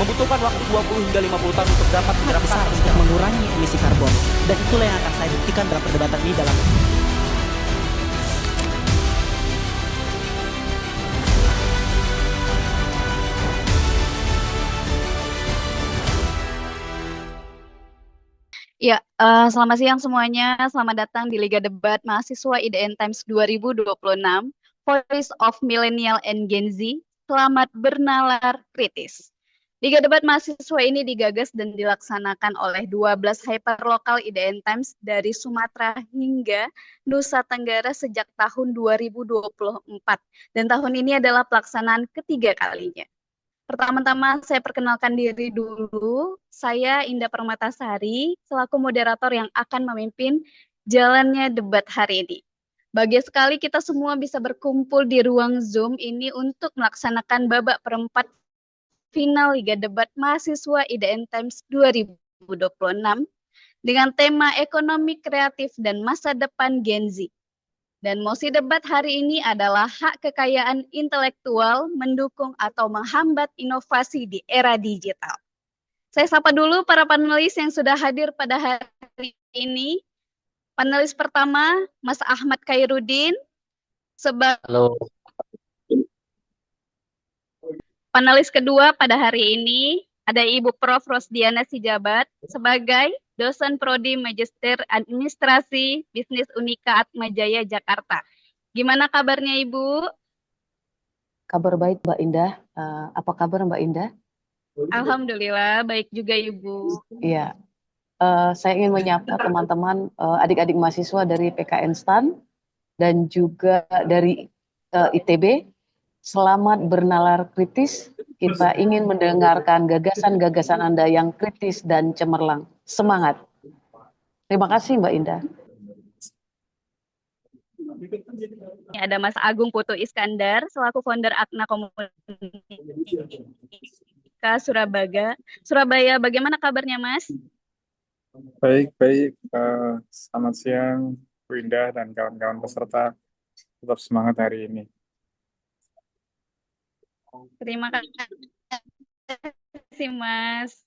membutuhkan waktu 20 hingga 50 tahun untuk dapat sangat menerapkan besar untuk mengurangi emisi karbon. Dan itulah yang akan saya buktikan dalam perdebatan ini dalam Ya, selamat siang semuanya. Selamat datang di Liga Debat Mahasiswa IDN Times 2026, Voice of Millennial and Gen Z. Selamat bernalar kritis. Liga Debat Mahasiswa ini digagas dan dilaksanakan oleh 12 hyperlokal IDN Times dari Sumatera hingga Nusa Tenggara sejak tahun 2024. Dan tahun ini adalah pelaksanaan ketiga kalinya. Pertama-tama saya perkenalkan diri dulu. Saya Indah Permatasari, selaku moderator yang akan memimpin jalannya debat hari ini. Bahagia sekali kita semua bisa berkumpul di ruang Zoom ini untuk melaksanakan babak perempat final Liga Debat Mahasiswa IDN Times 2026 dengan tema ekonomi kreatif dan masa depan Gen Z. Dan mosi debat hari ini adalah hak kekayaan intelektual mendukung atau menghambat inovasi di era digital. Saya sapa dulu para panelis yang sudah hadir pada hari ini. Panelis pertama, Mas Ahmad Khairuddin. Halo. Panelis kedua pada hari ini, ada Ibu Prof. Rosdiana Sijabat sebagai dosen Prodi Magister Administrasi Bisnis Unika Atmajaya Jakarta. Gimana kabarnya Ibu? Kabar baik Mbak Indah. Apa kabar Mbak Indah? Alhamdulillah, baik juga Ibu. Iya. Saya ingin menyapa teman-teman adik-adik mahasiswa dari PKN STAN dan juga dari ITB. Selamat bernalar kritis. Kita ingin mendengarkan gagasan-gagasan Anda yang kritis dan cemerlang. Semangat. Terima kasih Mbak Indah. Ada Mas Agung Putu Iskandar selaku founder Akna Komunika Surabaya. Surabaya, bagaimana kabarnya Mas? Baik. Selamat siang Bu Indah dan kawan-kawan peserta. Tetap semangat hari ini. Terima kasih Mas.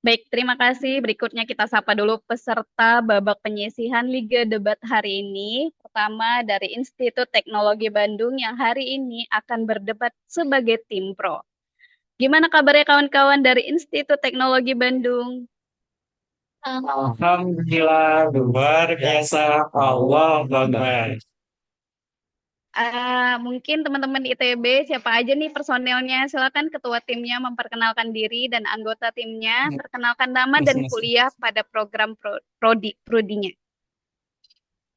Baik, terima kasih. Berikutnya kita sapa dulu peserta babak penyisihan Liga Debat hari ini. Pertama dari Institut Teknologi Bandung yang hari ini akan berdebat sebagai tim pro. Gimana kabarnya kawan-kawan dari Institut Teknologi Bandung? Alhamdulillah, luar biasa. Allah Akbar. Mungkin teman-teman ITB siapa aja nih personelnya? Silakan ketua timnya memperkenalkan diri dan anggota timnya perkenalkan nama dan kuliah pada program prodinya.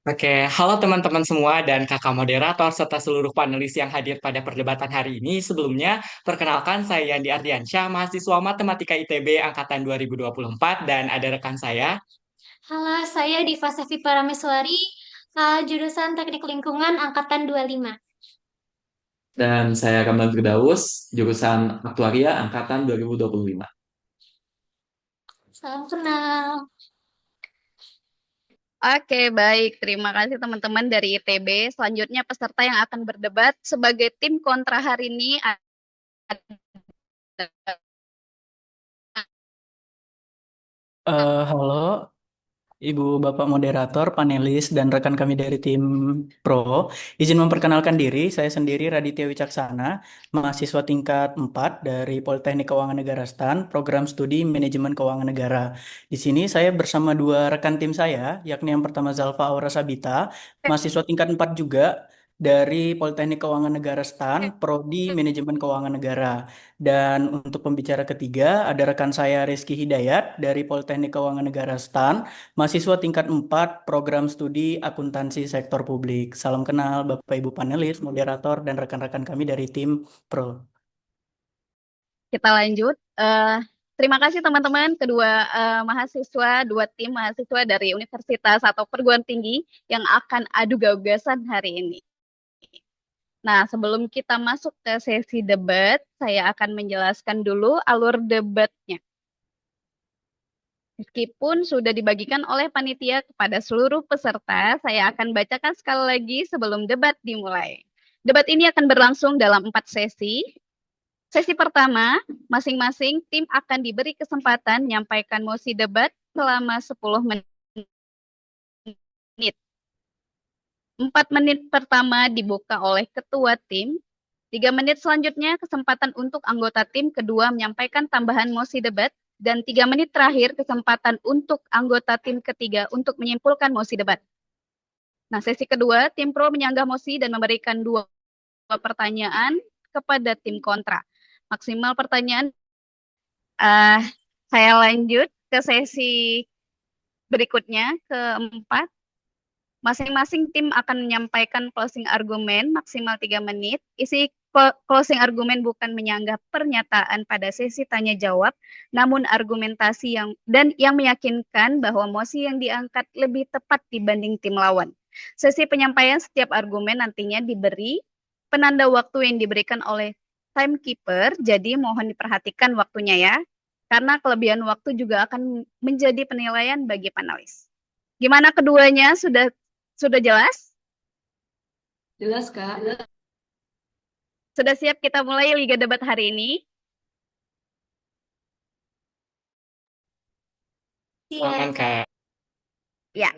Oke, halo teman-teman semua dan kakak moderator serta seluruh panelis yang hadir pada perdebatan hari ini. Sebelumnya, perkenalkan saya Yandi Ardiansyah, mahasiswa Matematika ITB Angkatan 2024 dan ada rekan saya. Halo, saya Diva Sevi Parameswari, jurusan Teknik Lingkungan Angkatan 25. Dan saya Kamal Firdaus, jurusan Aktuaria Angkatan 2025. Salam kenal. Oke, baik. Terima kasih teman-teman dari ITB. Selanjutnya peserta yang akan berdebat sebagai tim kontra hari ini halo Ibu Bapak moderator, panelis, dan rekan kami dari tim Pro. Izin memperkenalkan diri, saya sendiri Raditya Wicaksana, mahasiswa tingkat 4 dari Politeknik Keuangan Negara STAN, program studi Manajemen Keuangan Negara. Di sini saya bersama dua rekan tim saya, yakni yang pertama Zalfa Aura Sabita, mahasiswa tingkat 4 juga dari Politeknik Keuangan Negara STAN, Prodi Manajemen Keuangan Negara. Dan untuk pembicara ketiga, ada rekan saya Rizky Hidayat dari Politeknik Keuangan Negara STAN, mahasiswa tingkat 4 program studi akuntansi sektor publik. Salam kenal Bapak Ibu panelis, moderator, dan rekan-rekan kami dari tim Pro. Kita lanjut. Terima kasih teman-teman kedua mahasiswa, dua tim mahasiswa dari universitas atau perguruan tinggi yang akan adu gagasan hari ini. Nah, sebelum kita masuk ke sesi debat, saya akan menjelaskan dulu alur debatnya. Meskipun sudah dibagikan oleh panitia kepada seluruh peserta, saya akan bacakan sekali lagi sebelum debat dimulai. Debat ini akan berlangsung dalam 4 sesi. Sesi pertama, masing-masing tim akan diberi kesempatan menyampaikan mosi debat selama 10 menit. 4 menit pertama dibuka oleh ketua tim. 3 menit selanjutnya kesempatan untuk anggota tim kedua menyampaikan tambahan mosi debat. Dan 3 menit terakhir kesempatan untuk anggota tim ketiga untuk menyimpulkan mosi debat. Nah, sesi kedua, tim pro menyanggah mosi dan memberikan 2 pertanyaan kepada tim kontra. Maksimal pertanyaan. Saya lanjut ke sesi berikutnya, keempat. Masing-masing tim akan menyampaikan closing argumen maksimal 3 menit. Isi closing argumen bukan menyanggah pernyataan pada sesi tanya jawab, namun argumentasi yang meyakinkan bahwa mosi yang diangkat lebih tepat dibanding tim lawan. Sesi penyampaian setiap argumen nantinya diberi penanda waktu yang diberikan oleh timekeeper, jadi mohon diperhatikan waktunya ya, karena kelebihan waktu juga akan menjadi penilaian bagi panelis. Gimana keduanya, sudah jelas? Jelas, Kak. Sudah siap kita mulai Liga Debat hari ini? Aman, Kak. Ya,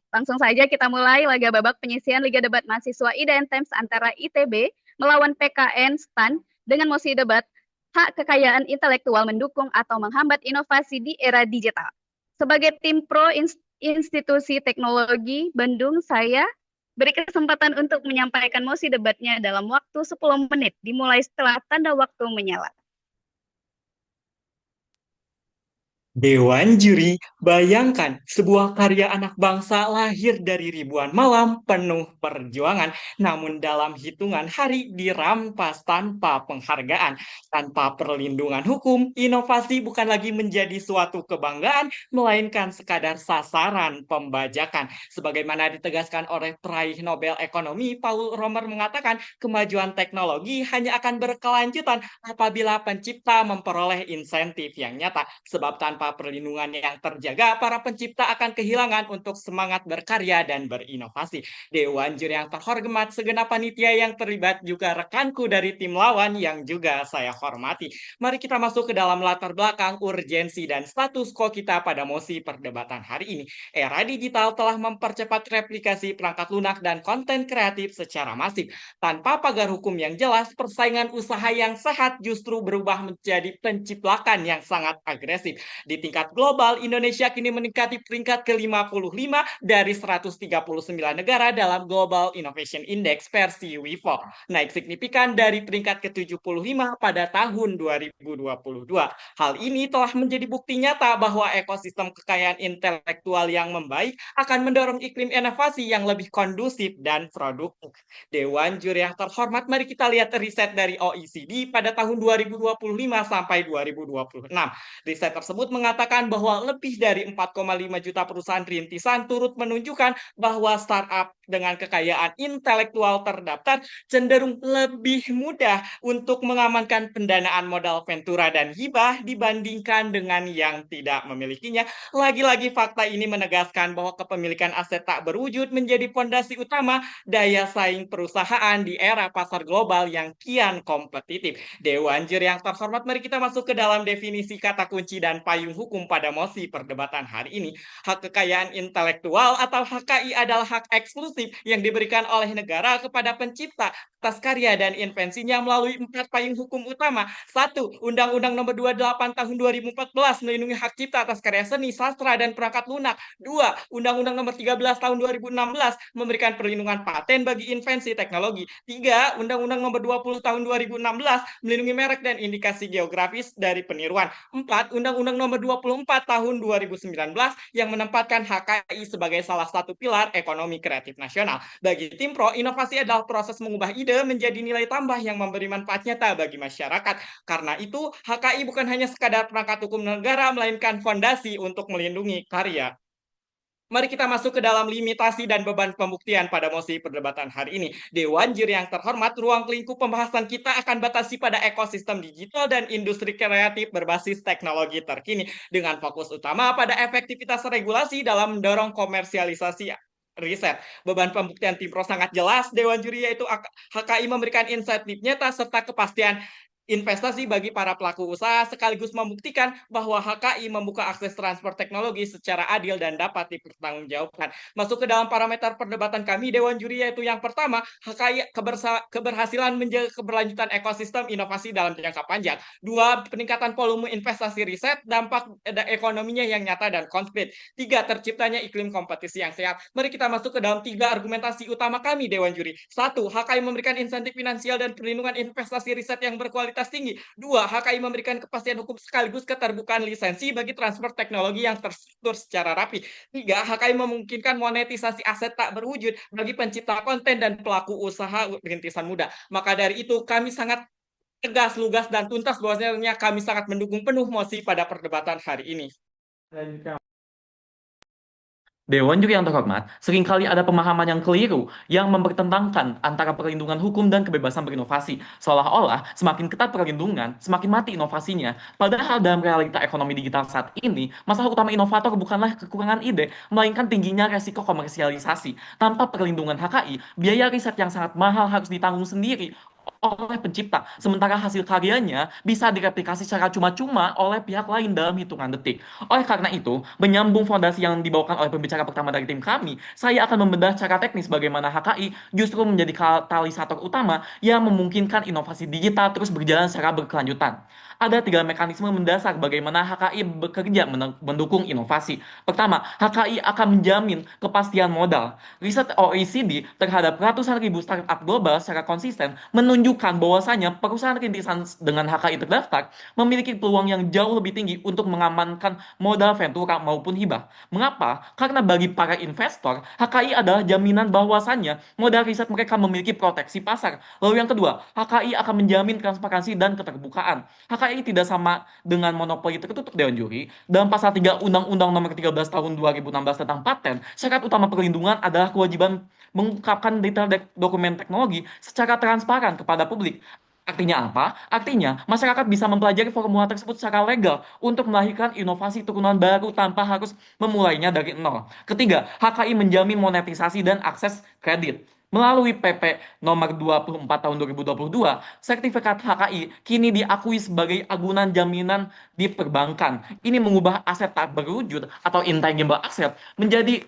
langsung saja kita mulai laga babak penyisian Liga Debat Mahasiswa IDN Times antara ITB melawan PKN STAN dengan mosi debat hak kekayaan intelektual mendukung atau menghambat inovasi di era digital. Sebagai tim pro Institusi Teknologi Bandung, saya beri kesempatan untuk menyampaikan mosi debatnya dalam waktu 10 menit, dimulai setelah tanda waktu menyala. Dewan Juri, bayangkan sebuah karya anak bangsa lahir dari ribuan malam penuh perjuangan, namun dalam hitungan hari dirampas tanpa penghargaan, tanpa perlindungan hukum. Inovasi bukan lagi menjadi suatu kebanggaan, melainkan sekadar sasaran pembajakan. Sebagaimana ditegaskan oleh peraih Nobel Ekonomi, Paul Romer mengatakan, kemajuan teknologi hanya akan berkelanjutan apabila pencipta memperoleh insentif yang nyata. Sebab tanpa perlindungan yang terjaga, para pencipta akan kehilangan untuk semangat berkarya dan berinovasi. Dewan Juri yang terhormat, segenap panitia yang terlibat, juga rekanku dari tim lawan yang juga saya hormati. Mari kita masuk ke dalam latar belakang, urgensi, dan status quo kita pada mosi perdebatan hari ini. Era digital telah mempercepat replikasi perangkat lunak dan konten kreatif secara masif. Tanpa pagar hukum yang jelas, persaingan usaha yang sehat justru berubah menjadi penciplakan yang sangat agresif. Di tingkat global, Indonesia kini meningkati peringkat ke-55 dari 139 negara dalam Global Innovation Index versi WIFO. Naik signifikan dari peringkat ke-75 pada tahun 2022. Hal ini telah menjadi bukti nyata bahwa ekosistem kekayaan intelektual yang membaik akan mendorong iklim inovasi yang lebih kondusif dan produktif. Dewan Juri yang terhormat, mari kita lihat riset dari OECD pada tahun 2025 sampai 2026. Riset tersebut mengatakan bahwa lebih dari 4,5 juta perusahaan rintisan turut menunjukkan bahwa startup dengan kekayaan intelektual terdaftar cenderung lebih mudah untuk mengamankan pendanaan modal ventura dan hibah dibandingkan dengan yang tidak memilikinya. Lagi-lagi fakta ini menegaskan bahwa kepemilikan aset tak berwujud menjadi fondasi utama daya saing perusahaan di era pasar global yang kian kompetitif. Dewan Juri yang terhormat, mari kita masuk ke dalam definisi kata kunci dan payung hukum pada mosi perdebatan hari ini. Hak kekayaan intelektual atau HKI adalah hak eksklusif yang diberikan oleh negara kepada pencipta atas karya dan invensinya melalui 4 payung hukum utama. 1. Undang-Undang Nomor 28 Tahun 2014 melindungi hak cipta atas karya seni, sastra, dan perangkat lunak. 2. Undang-Undang Nomor 13 Tahun 2016 memberikan perlindungan paten bagi invensi teknologi. 3. Undang-Undang Nomor 20 Tahun 2016 melindungi merek dan indikasi geografis dari peniruan. 4. Undang-Undang Nomor 24 Tahun 2019 yang menempatkan HKI sebagai salah satu pilar ekonomi kreatif nasional. Bagi tim pro, inovasi adalah proses mengubah ide menjadi nilai tambah yang memberi manfaat nyata bagi masyarakat. Karena itu, HKI bukan hanya sekadar perangkat hukum negara, melainkan fondasi untuk melindungi karya. Mari kita masuk ke dalam limitasi dan beban pembuktian pada mosi perdebatan hari ini. Dewan Juri yang terhormat, ruang lingkup pembahasan kita akan batasi pada ekosistem digital dan industri kreatif berbasis teknologi terkini, dengan fokus utama pada efektivitas regulasi dalam mendorong komersialisasi riset. Beban pembuktian tim pro sangat jelas. Dewan juri yaitu HKI memberikan insentif nyata serta kepastian investasi bagi para pelaku usaha sekaligus membuktikan bahwa HKI membuka akses transfer teknologi secara adil dan dapat dipertanggungjawabkan. Masuk ke dalam parameter perdebatan kami Dewan juri yaitu yang pertama, HKI keberhasilan menjaga keberlanjutan ekosistem inovasi dalam jangka panjang. Dua, peningkatan volume investasi riset, dampak ekonominya yang nyata dan konkret. Tiga, terciptanya iklim kompetisi yang sehat. Mari kita masuk ke dalam tiga argumentasi utama kami Dewan juri. Satu, HKI memberikan insentif finansial dan perlindungan investasi riset yang berkualitas tinggi. Dua, HKI memberikan kepastian hukum sekaligus keterbukaan lisensi bagi transfer teknologi yang terstruktur secara rapi. Tiga, HKI memungkinkan monetisasi aset tak berwujud bagi pencipta konten dan pelaku usaha rintisan muda. Maka dari itu kami sangat tegas, lugas, dan tuntas bahwasanya kami sangat mendukung penuh mosi pada perdebatan hari ini. Dewan juri yang terhormat, seringkali ada pemahaman yang keliru yang mempertentangkan antara perlindungan hukum dan kebebasan berinovasi. Seolah-olah semakin ketat perlindungan, semakin mati inovasinya. Padahal dalam realita ekonomi digital saat ini, masalah utama inovator bukanlah kekurangan ide, melainkan tingginya resiko komersialisasi. Tanpa perlindungan HKI, biaya riset yang sangat mahal harus ditanggung sendiri oleh pencipta, sementara hasil karyanya bisa direplikasi secara cuma-cuma oleh pihak lain dalam hitungan detik. Oleh karena itu, menyambung fondasi yang dibawakan oleh pembicara pertama dari tim kami, saya akan membedah secara teknis bagaimana HKI justru menjadi katalisator utama yang memungkinkan inovasi digital terus berjalan secara berkelanjutan. Ada tiga mekanisme mendasar bagaimana HKI bekerja mendukung inovasi. Pertama, HKI akan menjamin kepastian modal. Riset OECD terhadap ratusan ribu startup global secara konsisten menunjukkan bahwasanya perusahaan rintisan dengan HKI terdaftar memiliki peluang yang jauh lebih tinggi untuk mengamankan modal ventura maupun hibah. Mengapa? Karena bagi para investor, HKI adalah jaminan bahwasannya modal riset mereka memiliki proteksi pasar. Lalu yang kedua, HKI akan menjamin transparansi dan keterbukaan. HKI tidak sama dengan monopoli tertutup Dewan Juri. Dalam pasal 3 Undang-Undang Nomor 13 Tahun 2016 tentang paten, syarat utama perlindungan adalah kewajiban mengungkapkan detail dokumen teknologi secara transparan kepada publik. Artinya apa? Artinya, masyarakat bisa mempelajari formula tersebut secara legal untuk melahirkan inovasi turunan baru tanpa harus memulainya dari nol. Ketiga, HKI menjamin monetisasi dan akses kredit. Melalui PP nomor 24 tahun 2022, sertifikat HKI kini diakui sebagai agunan jaminan di perbankan. Ini mengubah aset tak berwujud atau intangible asset menjadi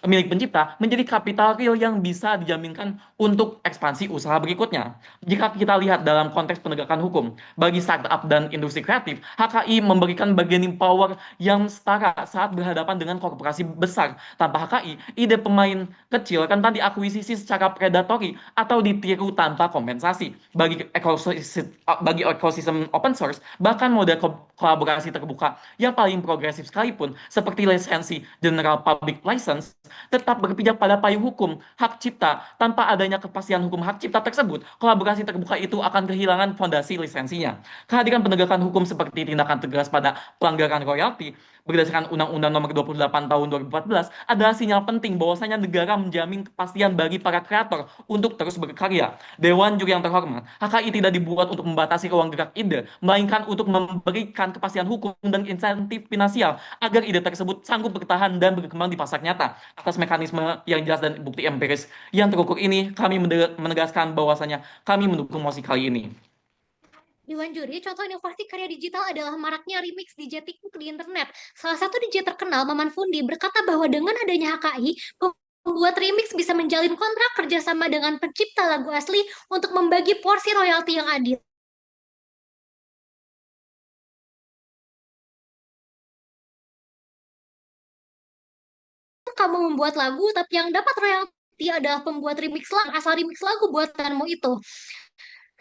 milik pencipta menjadi kapital real yang bisa dijaminkan untuk ekspansi usaha berikutnya. Jika kita lihat dalam konteks penegakan hukum, bagi startup dan industri kreatif, HKI memberikan bargaining power yang setara saat berhadapan dengan korporasi besar. Tanpa HKI, ide pemain kecil rentan diakuisisi secara predatori atau ditiru tanpa kompensasi. Bagi ekosistem open source, bahkan model kolaborasi terbuka yang paling progresif sekalipun, seperti lisensi General Public License, tetap berpijak pada payung hukum hak cipta. Tanpa adanya kepastian hukum hak cipta tersebut, kolaborasi terbuka itu akan kehilangan fondasi lisensinya. Kehadiran penegakan hukum seperti tindakan tegas pada pelanggaran royalti berdasarkan Undang-Undang Nomor 28 Tahun 2014 adalah sinyal penting bahwasanya negara menjamin kepastian bagi para kreator untuk terus berkarya. Dewan Juri yang terhormat, HKI tidak dibuat untuk membatasi ruang gerak ide, melainkan untuk memberikan kepastian hukum dan insentif finansial agar ide tersebut sanggup bertahan dan berkembang di pasar nyata. Atas mekanisme yang jelas dan bukti empiris yang terukur ini, kami menegaskan bahwasanya kami mendukung mosi kali ini. Dewan juri, contoh inovasi karya digital adalah maraknya remix DJ TikTok di internet. Salah satu DJ terkenal, Maman Fundi, berkata bahwa dengan adanya HKI, pembuat remix bisa menjalin kontrak kerjasama dengan pencipta lagu asli untuk membagi porsi royalti yang adil. Kamu membuat lagu, tapi yang dapat royalti adalah pembuat remix lagu, asal remix lagu buatanmu itu.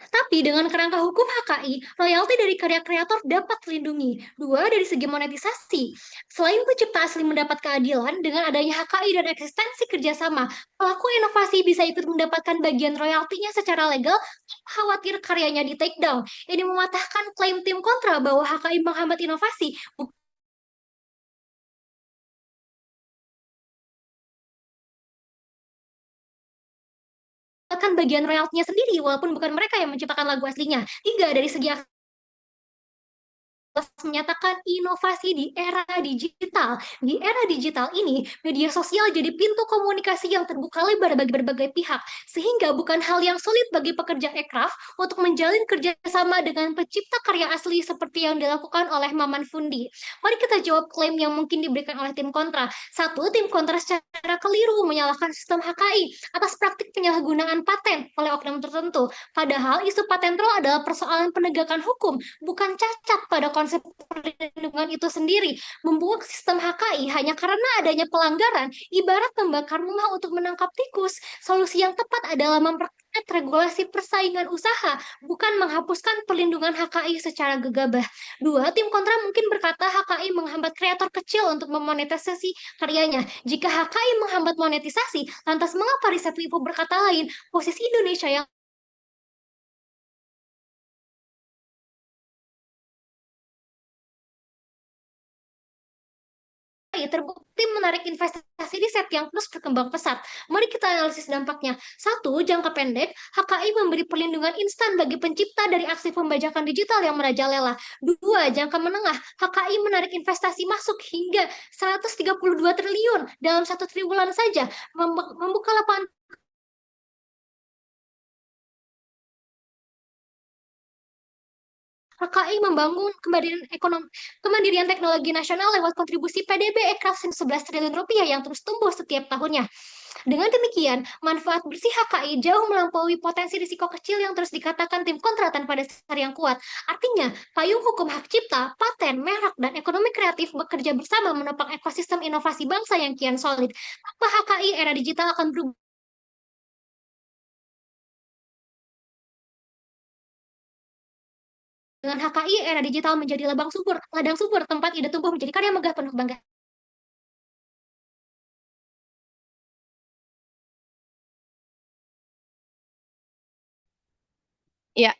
Tapi dengan kerangka hukum HKI, royalti dari karya kreator dapat terlindungi. Dua, dari segi monetisasi. Selain pencipta asli mendapat keadilan, dengan adanya HKI dan eksistensi kerjasama, pelaku inovasi bisa ikut mendapatkan bagian royaltinya secara legal, khawatir karyanya di take down. Ini mematahkan klaim tim kontra bahwa HKI menghambat inovasi, bahkan bagian royaltinya sendiri, walaupun bukan mereka yang menciptakan lagu aslinya. Tiga, dari segi menyatakan inovasi di era digital. Di era digital ini, media sosial jadi pintu komunikasi yang terbuka lebar bagi berbagai pihak, sehingga bukan hal yang sulit bagi pekerja aircraft untuk menjalin kerjasama dengan pencipta karya asli seperti yang dilakukan oleh Maman Fundi. Mari kita jawab klaim yang mungkin diberikan oleh tim kontra. Satu, tim kontra secara keliru menyalahkan sistem HKI atas praktik penyalahgunaan paten oleh oknum tertentu. Padahal isu paten troll adalah persoalan penegakan hukum, bukan cacat pada konsep perlindungan itu sendiri. Membuat sistem HKI hanya karena adanya pelanggaran, ibarat membakar rumah untuk menangkap tikus. Solusi yang tepat adalah memperketat regulasi persaingan usaha, bukan menghapuskan perlindungan HKI secara gegabah. Dua, tim kontra mungkin berkata HKI menghambat kreator kecil untuk memonetisasi karyanya. Jika HKI menghambat monetisasi, lantas mengapa riset WIPO berkata lain? Posisi Indonesia yang terbukti menarik investasi riset yang terus berkembang pesat. Mari kita analisis dampaknya. Satu, jangka pendek, HKI memberi perlindungan instan bagi pencipta dari aksi pembajakan digital yang merajalela. Dua, jangka menengah, HKI menarik investasi masuk hingga 132 triliun dalam 1 triwulan saja, membuka lapangan HKI membangun kemandirian teknologi nasional lewat kontribusi PDB Aircraft 11 triliun rupiah yang terus tumbuh setiap tahunnya. Dengan demikian, manfaat bersih HKI jauh melampaui potensi risiko kecil yang terus dikatakan tim kontra tanpa dasar yang kuat. Artinya, payung hukum hak cipta, paten, merek, dan ekonomi kreatif bekerja bersama menopang ekosistem inovasi bangsa yang kian solid. Tanpa HKI, era digital akan berubah. Dengan HKI, era digital menjadi ladang subur tempat ide tumbuh menjadi karya megah penuh kebanggaan. Ya,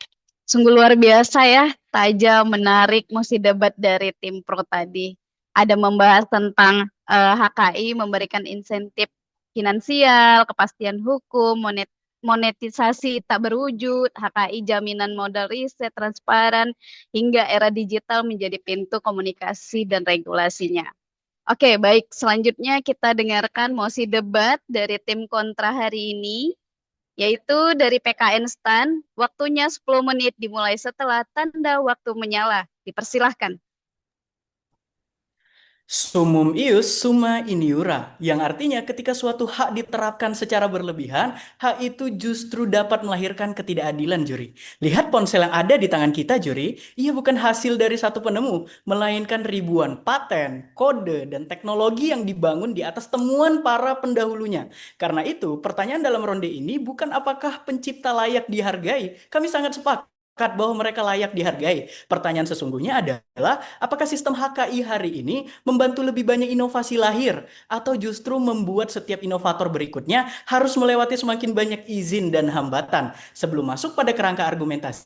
sungguh luar biasa ya, tajam, menarik, mesti debat dari tim pro tadi. Ada membahas tentang HKI memberikan insentif finansial, kepastian hukum, monetisasi tak berwujud, HKI jaminan modal riset transparan, hingga era digital menjadi pintu komunikasi dan regulasinya. Oke, baik. Selanjutnya kita dengarkan mosi debat dari tim kontra hari ini, yaitu dari PKN STAN. Waktunya 10 menit dimulai setelah tanda waktu menyala. Dipersilahkan. Sumum ius summa iniura, yang artinya ketika suatu hak diterapkan secara berlebihan, hak itu justru dapat melahirkan ketidakadilan, juri. Lihat ponsel yang ada di tangan kita, juri. Ia bukan hasil dari satu penemu, melainkan ribuan paten, kode, dan teknologi yang dibangun di atas temuan para pendahulunya. Karena itu, pertanyaan dalam ronde ini bukan apakah pencipta layak dihargai. Kami sangat sepakat bahwa mereka layak dihargai. Pertanyaan sesungguhnya adalah, apakah sistem HKI hari ini membantu lebih banyak inovasi lahir, atau justru membuat setiap inovator berikutnya harus melewati semakin banyak izin dan hambatan? Sebelum masuk pada kerangka argumentasi,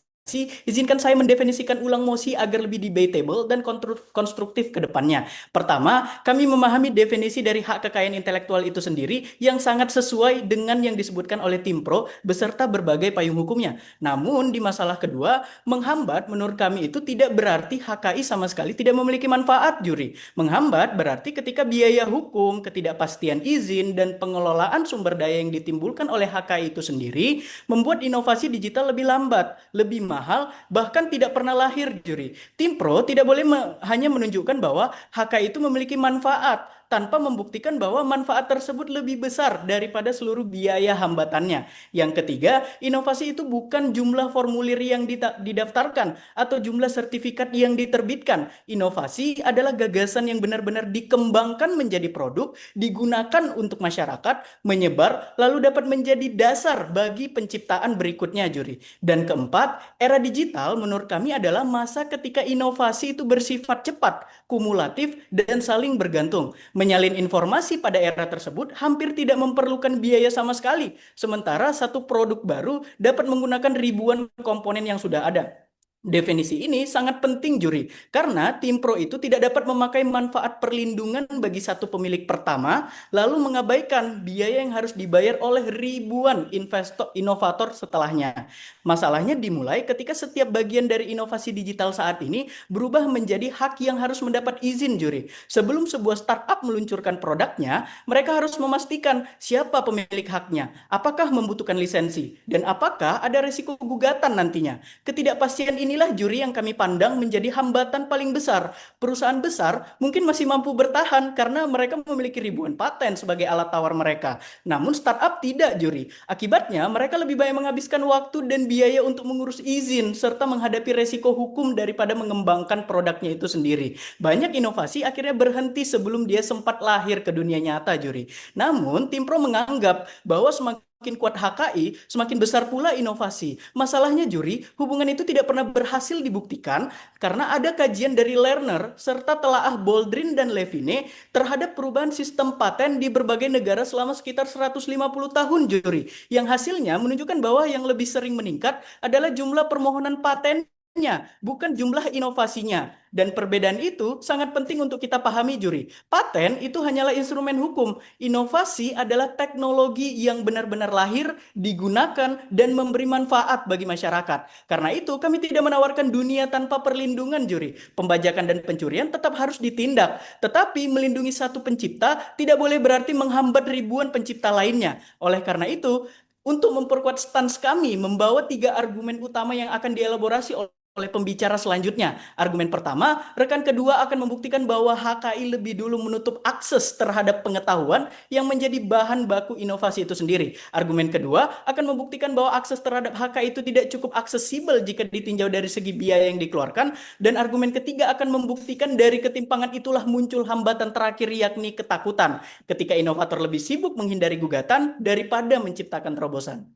izinkan saya mendefinisikan ulang mosi agar lebih debatable dan konstruktif ke depannya. Pertama, kami memahami definisi dari hak kekayaan intelektual itu sendiri yang sangat sesuai dengan yang disebutkan oleh tim pro beserta berbagai payung hukumnya. Namun, di masalah kedua, menghambat menurut kami itu tidak berarti HKI sama sekali tidak memiliki manfaat, juri. Menghambat berarti ketika biaya hukum, ketidakpastian izin, dan pengelolaan sumber daya yang ditimbulkan oleh HKI itu sendiri membuat inovasi digital lebih lambat, lebih mahal, bahkan tidak pernah lahir, juri. Tim pro tidak boleh hanya menunjukkan bahwa HKI itu memiliki manfaat tanpa membuktikan bahwa manfaat tersebut lebih besar daripada seluruh biaya hambatannya. Yang ketiga, inovasi itu bukan jumlah formulir yang didaftarkan atau jumlah sertifikat yang diterbitkan. Inovasi adalah gagasan yang benar-benar dikembangkan menjadi produk, digunakan untuk masyarakat, menyebar, lalu dapat menjadi dasar bagi penciptaan berikutnya, juri. Dan keempat, era digital menurut kami adalah masa ketika inovasi itu bersifat cepat, kumulatif, dan saling bergantung. Menyalin informasi pada era tersebut hampir tidak memerlukan biaya sama sekali, sementara satu produk baru dapat menggunakan ribuan komponen yang sudah ada. Definisi ini sangat penting juri, karena tim pro itu tidak dapat memakai manfaat perlindungan bagi satu pemilik pertama, lalu mengabaikan biaya yang harus dibayar oleh ribuan investor inovator setelahnya. Masalahnya dimulai ketika setiap bagian dari inovasi digital saat ini berubah menjadi hak yang harus mendapat izin juri. Sebelum sebuah startup meluncurkan produknya, mereka harus memastikan siapa pemilik haknya, apakah membutuhkan lisensi, dan apakah ada risiko gugatan nantinya. Ketidakpastian inilah juri yang kami pandang menjadi hambatan paling besar. Perusahaan besar mungkin masih mampu bertahan karena mereka memiliki ribuan paten sebagai alat tawar mereka. Namun startup tidak juri. Akibatnya mereka lebih banyak menghabiskan waktu dan biaya untuk mengurus izin serta menghadapi resiko hukum daripada mengembangkan produknya itu sendiri. Banyak inovasi akhirnya berhenti sebelum dia sempat lahir ke dunia nyata juri. Namun tim pro menganggap bahwa semakin kuat HKI, semakin besar pula inovasi. Masalahnya juri, hubungan itu tidak pernah berhasil dibuktikan karena ada kajian dari Lerner serta telaah Boldrin dan Levine terhadap perubahan sistem paten di berbagai negara selama sekitar 150 tahun juri. Yang hasilnya menunjukkan bahwa yang lebih sering meningkat adalah jumlah permohonan patennya, bukan jumlah inovasinya. Dan perbedaan itu sangat penting untuk kita pahami juri. Paten itu hanyalah instrumen hukum. Inovasi adalah teknologi yang benar-benar lahir, digunakan, dan memberi manfaat bagi masyarakat. Karena itu kami tidak menawarkan dunia tanpa perlindungan juri. Pembajakan dan pencurian tetap harus ditindak. Tetapi melindungi satu pencipta tidak boleh berarti menghambat ribuan pencipta lainnya. Oleh karena itu, untuk memperkuat stans kami membawa 3 argumen utama yang akan dielaborasi oleh pembicara selanjutnya. Argumen pertama, rekan kedua akan membuktikan bahwa HKI lebih dulu menutup akses terhadap pengetahuan yang menjadi bahan baku inovasi itu sendiri. Argumen kedua akan membuktikan bahwa akses terhadap HKI itu tidak cukup aksesibel jika ditinjau dari segi biaya yang dikeluarkan. Dan argumen ketiga akan membuktikan dari ketimpangan itulah muncul hambatan terakhir yakni ketakutan. Ketika inovator lebih sibuk menghindari gugatan daripada menciptakan terobosan.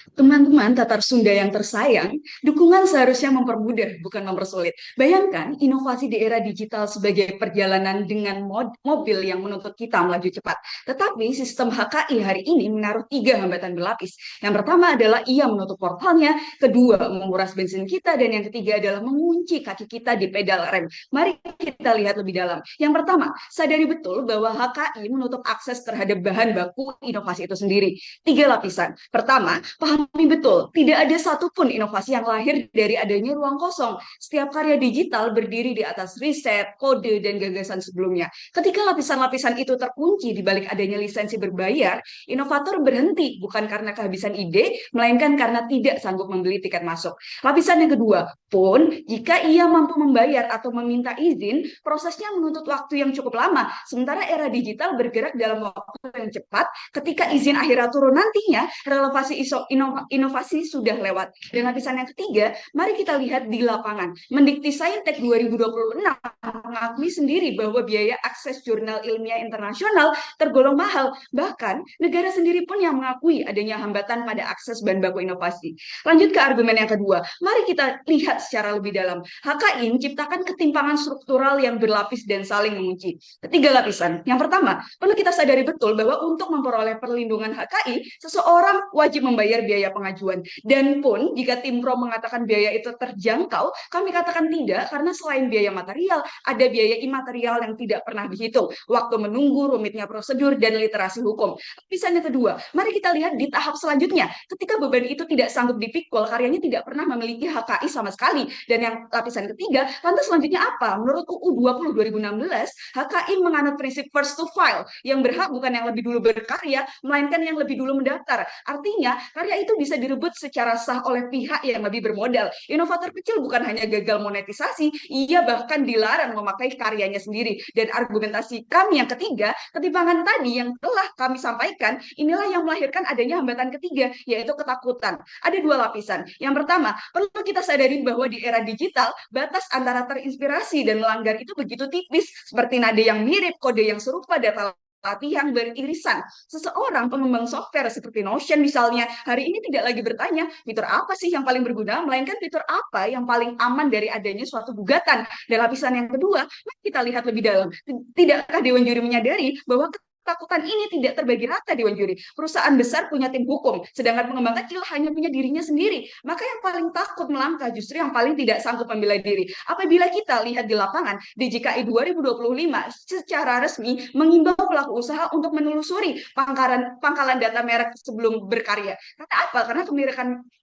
Teman-teman Tatar Sunda yang tersayang, dukungan seharusnya mempermudah, bukan mempersulit. Bayangkan inovasi di era digital sebagai perjalanan dengan mobil yang menuntut kita melaju cepat. Tetapi sistem HKI hari ini menaruh 3 hambatan berlapis. Yang pertama adalah ia menutup portalnya, kedua menguras bensin kita, dan yang ketiga adalah mengunci kaki kita di pedal rem. Mari kita lihat lebih dalam. Yang pertama, sadari betul bahwa HKI menutup akses terhadap bahan baku inovasi itu sendiri. 3 lapisan. Pertama, pahami betul, tidak ada satupun inovasi yang lahir dari adanya ruang kosong. Setiap karya digital berdiri di atas riset, kode, dan gagasan sebelumnya. Ketika lapisan-lapisan itu terkunci di balik adanya lisensi berbayar, inovator berhenti bukan karena kehabisan ide, melainkan karena tidak sanggup membeli tiket masuk. Lapisan yang kedua, pun jika ia mampu membayar atau meminta izin, prosesnya menuntut waktu yang cukup lama. Sementara era digital bergerak dalam waktu yang cepat, ketika izin akhirnya turun nantinya, relevansi inovasi sudah lewat. Dan lapisan yang ketiga, mari kita lihat di lapangan. Mendikti Saintek 2026 mengakui sendiri bahwa biaya akses jurnal ilmiah internasional tergolong mahal. Bahkan, negara sendiri pun yang mengakui adanya hambatan pada akses bahan baku inovasi. Lanjut ke argumen yang kedua. Mari kita lihat secara lebih dalam. HKI menciptakan ketimpangan struktural yang berlapis dan saling mengunci. Ketiga lapisan. Yang pertama, perlu kita sadari betul bahwa untuk memperoleh perlindungan HKI, seseorang wajib membayar biaya pengajuan. Dan pun jika tim pro mengatakan biaya itu terjangkau, kami katakan tidak, karena selain biaya material, ada biaya imaterial yang tidak pernah dihitung. Waktu menunggu, rumitnya prosedur, dan literasi hukum. Lapisan yang kedua, mari kita lihat di tahap selanjutnya. Ketika beban itu tidak sanggup dipikul, karyanya tidak pernah memiliki HKI sama sekali. Dan yang lapisan ketiga, lantas selanjutnya apa? Menurut UU 20 2016, HKI menganut prinsip first to file, yang berhak bukan yang lebih dulu berkarya, melainkan yang lebih dulu mendaftar. Artinya, karya itu bisa direbut secara sah oleh pihak yang lebih bermodal. Inovator kecil bukan hanya gagal monetisasi, ia bahkan dilarang memakai karyanya sendiri. Dan argumentasi kami yang ketiga, ketimpangan tadi yang telah kami sampaikan, inilah yang melahirkan adanya hambatan ketiga, yaitu ketakutan. Ada 2 lapisan. Yang pertama, perlu kita sadari bahwa di era digital, batas antara terinspirasi dan melanggar itu begitu tipis, seperti nada yang mirip, kode yang serupa, data latihan beririsan. Seseorang pengembang software seperti Notion misalnya, hari ini tidak lagi bertanya fitur apa sih yang paling berguna, melainkan fitur apa yang paling aman dari adanya suatu gugatan. Dan lapisan yang kedua, mari kita lihat lebih dalam. Tidakkah Dewan Juri menyadari bahwa ketakutan ini tidak terbagi rata, Dewan Juri. Perusahaan besar punya tim hukum, sedangkan pengembang kecil hanya punya dirinya sendiri. Maka yang paling takut melangkah justru yang paling tidak sanggup membela diri. Apabila kita lihat di lapangan, DJKI 2025 secara resmi mengimbau pelaku usaha untuk menelusuri pangkalan data merek sebelum berkarya. Karena apa? Karena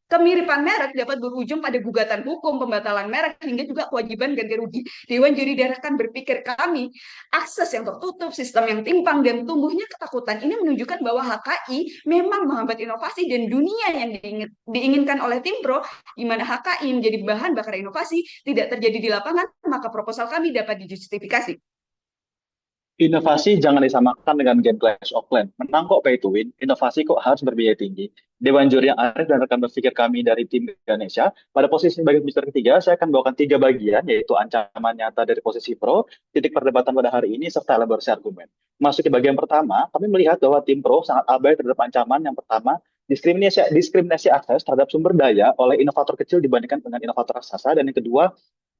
kemiripan merek dapat berujung pada gugatan hukum, pembatalan merek, hingga juga kewajiban ganti rugi. Dewan Juri diarahkan berpikir kami, akses yang tertutup, sistem yang timpang, dan tumbuhnya ketakutan ini menunjukkan bahwa HKI memang menghambat inovasi dan dunia yang diinginkan oleh tim pro, di mana HKI menjadi bahan bakar inovasi, tidak terjadi di lapangan, maka proposal kami dapat dijustifikasi. Inovasi jangan disamakan dengan game Clash of Clans. Menang kok pay to win, inovasi kok harus berbiaya tinggi. Dewan Juri yang arif dan rekan berpikir kami dari tim Ganesha, pada posisi bagian pembicaraan ketiga, saya akan bawakan 3 bagian, yaitu ancaman nyata dari posisi pro, titik perdebatan pada hari ini, serta elaborasi argumen. Masuk ke bagian pertama, kami melihat bahwa tim pro sangat abai terhadap ancaman. Yang pertama, diskriminasi akses terhadap sumber daya oleh inovator kecil dibandingkan dengan inovator raksasa, dan yang kedua,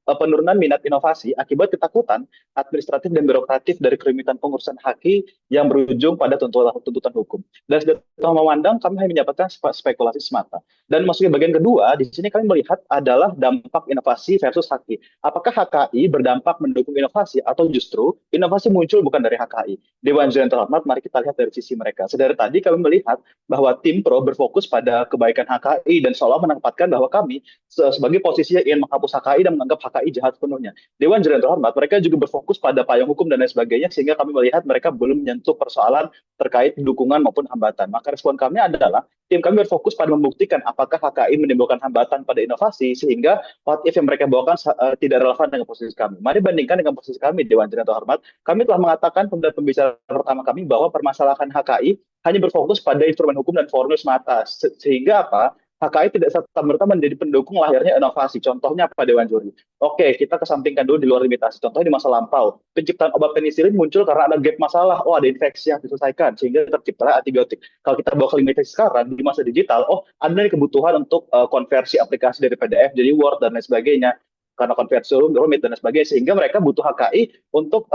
penurunan minat inovasi akibat ketakutan administratif dan birokratif dari kerumitan pengurusan haki yang berujung pada tuntutan hukum. Dan setelah memandang, kami hanya mendapatkan spekulasi semata. Dan masuk ke bagian kedua, di sini kami melihat adalah dampak inovasi versus haki. Apakah HKI berdampak mendukung inovasi atau justru inovasi muncul bukan dari HKI? Dewan Juri yang terhormat, mari kita lihat dari sisi mereka. Sedari tadi kami melihat bahwa tim pro berfokus pada kebaikan HKI dan seolah menempatkan bahwa kami sebagai posisinya ingin menghapus HKI dan menganggap HKI jahat sepenuhnya. Dewan Juri yang terhormat, mereka juga berfokus pada payung hukum dan lain sebagainya, sehingga kami melihat mereka belum menyentuh persoalan terkait dukungan maupun hambatan. Maka respon kami adalah, tim kami berfokus pada membuktikan apakah HKI menimbulkan hambatan pada inovasi, sehingga what if yang mereka bawakan tidak relevan dengan posisi kami. Mari bandingkan dengan posisi kami, Dewan Juri yang terhormat. Kami telah mengatakan pada pembicaraan pertama kami bahwa permasalahan HKI hanya berfokus pada instrumen hukum dan formil semata, sehingga apa? HKI tidak serta-merta menjadi pendukung lahirnya inovasi. Contohnya apa, Dewan Juri? Oke, kita kesampingkan dulu di luar limitasi. Contohnya di masa lampau, penciptaan obat penisilin muncul karena ada gap masalah. Oh, ada infeksi yang diselesaikan, sehingga tercipta antibiotik. Kalau kita bawa ke limitasi sekarang, di masa digital, oh, ada nih kebutuhan untuk konversi aplikasi dari PDF jadi Word dan lain sebagainya. Karena konversi rumit dan lain sebagainya, sehingga mereka butuh HKI untuk,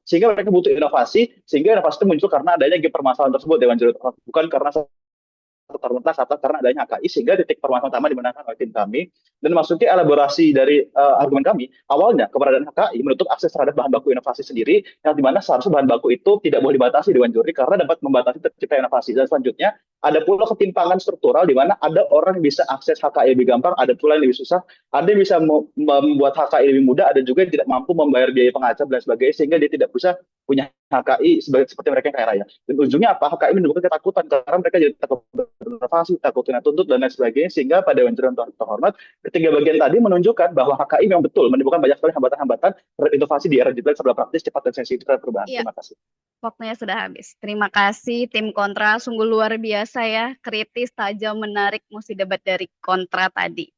sehingga mereka butuh inovasi, sehingga inovasi itu muncul karena adanya gap permasalahan tersebut, Dewan Juri. Bukan karena terletak atau karena adanya HKI, sehingga titik permasalahan utama dimenangkan oleh tim kami. Dan masuki elaborasi dari argumen kami, awalnya keberadaan HKI menutup akses terhadap bahan baku inovasi sendiri, yang dimana seharusnya bahan baku itu tidak boleh dibatasi, Dewan Juri, karena dapat membatasi tercipta inovasi. Dan selanjutnya, ada pula ketimpangan struktural di mana ada orang yang bisa akses HKI lebih gampang, ada pula yang lebih susah, ada yang bisa membuat HKI lebih mudah, ada juga yang tidak mampu membayar biaya pengacara dan sebagainya, sehingga dia tidak bisa punya HKI seperti mereka yang kaya raya. Dan ujungnya apa? HKI menimbulkan ketakutan karena mereka jadi takut berinovasi, takut kena tuntut dan lain sebagainya, sehingga pada Dewan Juri yang terhormat, ketiga bagian tadi menunjukkan bahwa HKI memang betul menimbulkan banyak sekali hambatan-hambatan terhadap inovasi di era digital sebelah praktis, cepat dan sensitif terhadap perubahan. Iya, Terima kasih. waktunya sudah habis. Terima kasih tim kontra, sungguh luar biasa ya, kritis, tajam, menarik musi debat dari kontra tadi.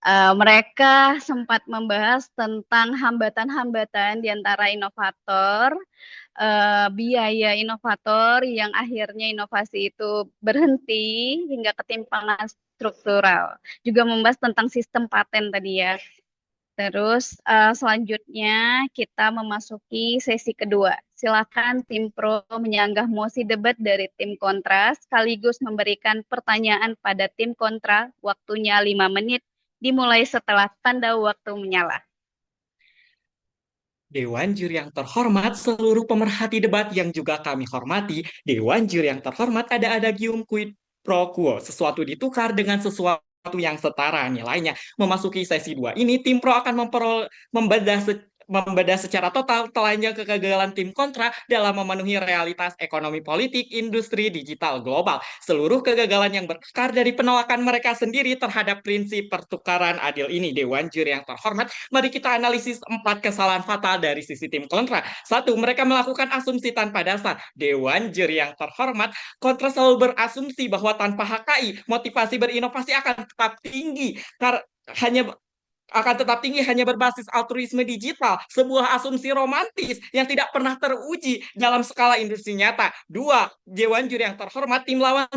Mereka sempat membahas tentang hambatan-hambatan di antara inovator, biaya inovator yang akhirnya inovasi itu berhenti hingga ketimpangan struktural. Juga membahas tentang sistem paten tadi ya. Terus selanjutnya kita memasuki sesi kedua. Silakan tim pro menyanggah mosi debat dari tim kontra sekaligus memberikan pertanyaan pada tim kontra. Waktunya 5 menit dimulai setelah tanda waktu menyala. Dewan Juri yang terhormat, seluruh pemerhati debat yang juga kami hormati, Dewan Juri yang terhormat, ada adagium quid pro quo, sesuatu ditukar dengan sesuatu yang setara nilainya. Memasuki sesi 2 ini, tim pro akan membedah secara total telanjang kegagalan tim kontra dalam memenuhi realitas ekonomi politik industri digital global. Seluruh kegagalan yang berakar dari penolakan mereka sendiri terhadap prinsip pertukaran adil ini. Dewan Juri yang terhormat, mari kita analisis 4 kesalahan fatal dari sisi tim kontra. 1. Mereka melakukan asumsi tanpa dasar. Dewan Juri yang terhormat, kontra selalu berasumsi bahwa tanpa HKI, motivasi berinovasi akan tetap tinggi. Hanya berbasis altruisme digital, sebuah asumsi romantis yang tidak pernah teruji dalam skala industri nyata. 2. Dewan Juri yang terhormat, tim lawan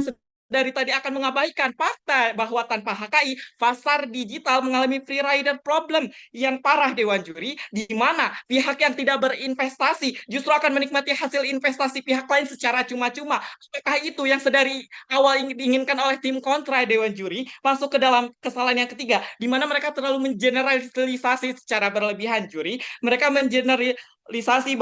dari tadi akan mengabaikan fakta bahwa tanpa HKI, pasar digital mengalami free rider problem yang parah Dewan Juri, di mana pihak yang tidak berinvestasi justru akan menikmati hasil investasi pihak lain secara cuma-cuma. Apakah itu yang sedari awal diinginkan oleh tim kontra Dewan Juri masuk ke dalam kesalahan yang ketiga, di mana mereka terlalu mengeneralisasi secara berlebihan juri, mereka mengeneralisasi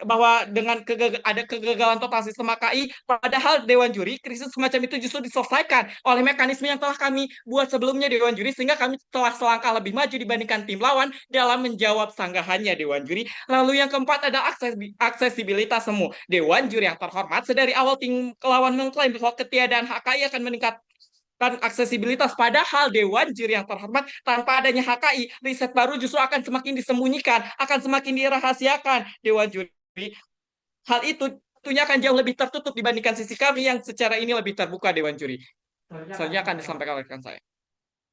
bahwa dengan ada kegagalan total sistem HKI, padahal Dewan Juri krisis semacam itu justru diselesaikan oleh mekanisme yang telah kami buat sebelumnya Dewan Juri, sehingga kami telah selangkah lebih maju dibandingkan tim lawan dalam menjawab sanggahannya Dewan Juri. Lalu yang keempat ada aksesibilitas semu. Dewan Juri yang terhormat, sedari awal tim lawan mengklaim bahwa ketiadaan HKI akan meningkat aksesibilitas, padahal Dewan Juri yang terhormat, tanpa adanya HKI, riset baru justru akan semakin disembunyikan, akan semakin dirahasiakan Dewan Juri. Hal itu tentunya akan jauh lebih tertutup dibandingkan sisi kami yang secara ini lebih terbuka Dewan Juri. Selanjutnya akan disampaikan oleh rekan saya.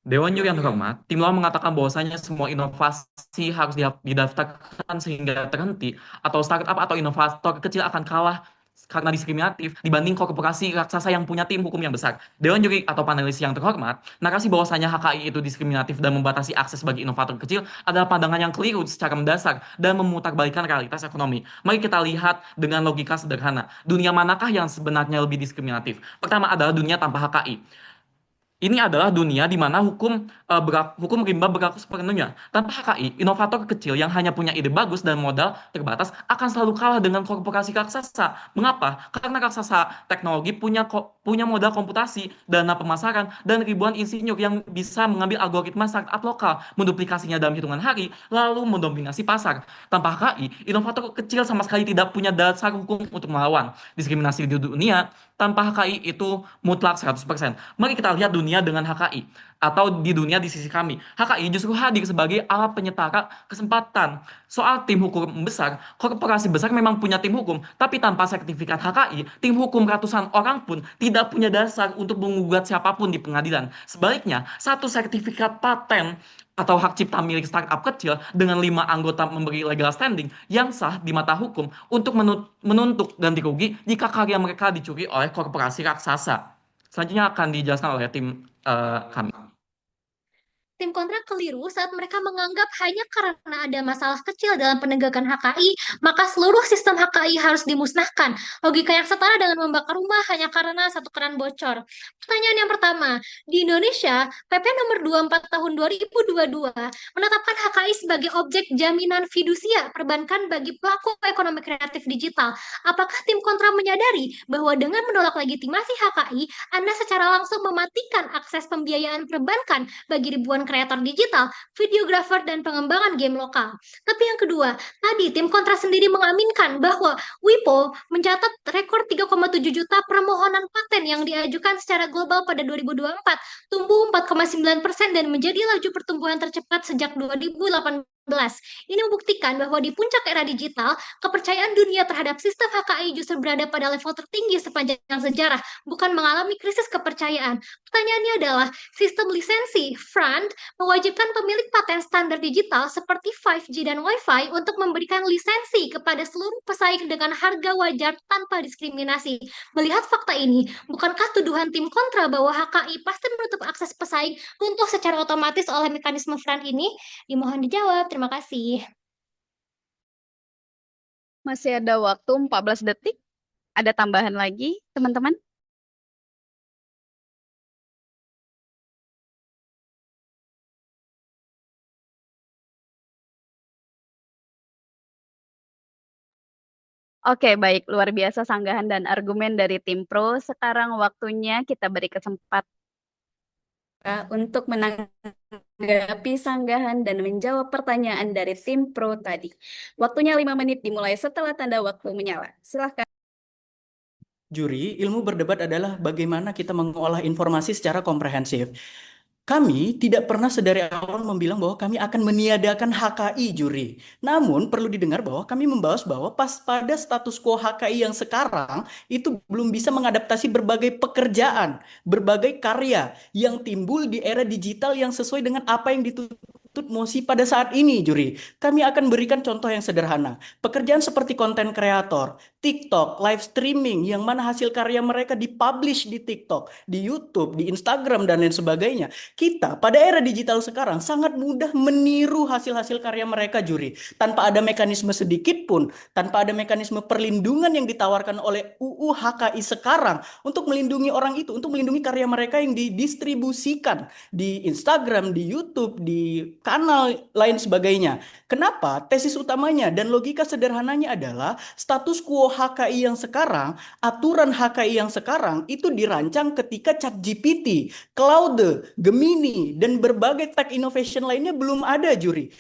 Dewan Juri yang terhormat, tim lawan mengatakan bahwasanya semua inovasi harus didaftarkan sehingga terhenti, atau startup atau inovator kecil akan kalah karena diskriminatif dibanding korporasi raksasa yang punya tim hukum yang besar. Dewan Juri atau panelis yang terhormat, narasi bahwasanya HKI itu diskriminatif dan membatasi akses bagi inovator kecil adalah pandangan yang keliru secara mendasar dan memutarbalikkan realitas ekonomi. Mari kita lihat dengan logika sederhana. Dunia manakah yang sebenarnya lebih diskriminatif? Pertama adalah dunia tanpa HKI. Ini adalah dunia di mana hukum rimba berlaku sepenuhnya. Tanpa HKI, inovator kecil yang hanya punya ide bagus dan modal terbatas akan selalu kalah dengan korporasi raksasa. Mengapa? Karena raksasa teknologi punya modal komputasi, dana pemasaran, dan ribuan insinyur yang bisa mengambil algoritma startup lokal, menduplikasinya dalam hitungan hari, lalu mendominasi pasar. Tanpa HKI, inovator kecil sama sekali tidak punya dasar hukum untuk melawan. Diskriminasi di dunia tanpa HKI itu mutlak 100%. Mari kita lihat dunia dengan HKI, atau di dunia di sisi kami. HKI justru hadir sebagai alat penyetara kesempatan. Soal tim hukum besar, korporasi besar memang punya tim hukum, tapi tanpa sertifikat HKI, tim hukum ratusan orang pun tidak punya dasar untuk menggugat siapapun di pengadilan. Sebaliknya, satu sertifikat paten atau hak cipta milik startup kecil dengan 5 anggota memberi legal standing yang sah di mata hukum untuk menuntut ganti rugi jika karya mereka dicuri oleh korporasi raksasa. Selanjutnya akan dijelaskan oleh tim kami. Tim kontra keliru saat mereka menganggap hanya karena ada masalah kecil dalam penegakan HKI, maka seluruh sistem HKI harus dimusnahkan. Logika yang setara dengan membakar rumah hanya karena satu keran bocor. Pertanyaan yang pertama, di Indonesia, PP nomor 24 tahun 2022 menetapkan HKI sebagai objek jaminan fidusia perbankan bagi pelaku ekonomi kreatif digital. Apakah tim kontra menyadari bahwa dengan menolak legitimasi HKI, Anda secara langsung mematikan akses pembiayaan perbankan bagi ribuan kreator digital, videografer, dan pengembangan game lokal? Tapi yang kedua, tadi tim kontra sendiri mengaminkan bahwa WIPO mencatat rekor 3,7 juta permohonan paten yang diajukan secara global pada 2024, tumbuh 4,9% dan menjadi laju pertumbuhan tercepat sejak 2018. Ini membuktikan bahwa di puncak era digital, kepercayaan dunia terhadap sistem HKI justru berada pada level tertinggi sepanjang sejarah, bukan mengalami krisis kepercayaan. Pertanyaannya adalah, sistem lisensi FRAND mewajibkan pemilik paten standar digital seperti 5G dan Wi-Fi untuk memberikan lisensi kepada seluruh pesaing dengan harga wajar tanpa diskriminasi. Melihat fakta ini, bukankah tuduhan tim kontra bahwa HKI pasti menutup akses pesaing runtuh secara otomatis oleh mekanisme FRAND ini? Dimohon dijawab. Terima kasih. Masih ada waktu 14 detik. Ada tambahan lagi, teman-teman? Oke, baik. Luar biasa sanggahan dan argumen dari tim pro. Sekarang waktunya kita beri kesempatan untuk menanggapi sanggahan dan menjawab pertanyaan dari tim pro tadi. Waktunya 5 menit dimulai setelah tanda waktu menyala. Silahkan. Juri, ilmu berdebat adalah bagaimana kita mengolah informasi secara komprehensif. Kami tidak pernah sedari awal membilang bahwa kami akan meniadakan HKI, juri. Namun perlu didengar bahwa kami membahas bahwa pada status quo HKI yang sekarang itu belum bisa mengadaptasi berbagai pekerjaan, berbagai karya yang timbul di era digital yang sesuai dengan apa yang dituntut menuntut mosi pada saat ini, juri. Kami akan berikan contoh yang sederhana. Pekerjaan seperti konten kreator, TikTok, live streaming, yang mana hasil karya mereka dipublish di TikTok, di YouTube, di Instagram, dan lain sebagainya. Kita pada era digital sekarang sangat mudah meniru hasil-hasil karya mereka, juri. Tanpa ada mekanisme sedikit pun, tanpa ada mekanisme perlindungan yang ditawarkan oleh UU HKI sekarang untuk melindungi orang itu, untuk melindungi karya mereka yang didistribusikan di Instagram, di YouTube, di kanal lain sebagainya. Kenapa? Tesis utamanya dan logika sederhananya adalah status quo HKI yang sekarang, aturan HKI yang sekarang itu dirancang ketika ChatGPT, Claude, Gemini, dan berbagai tech innovation lainnya belum ada, juri.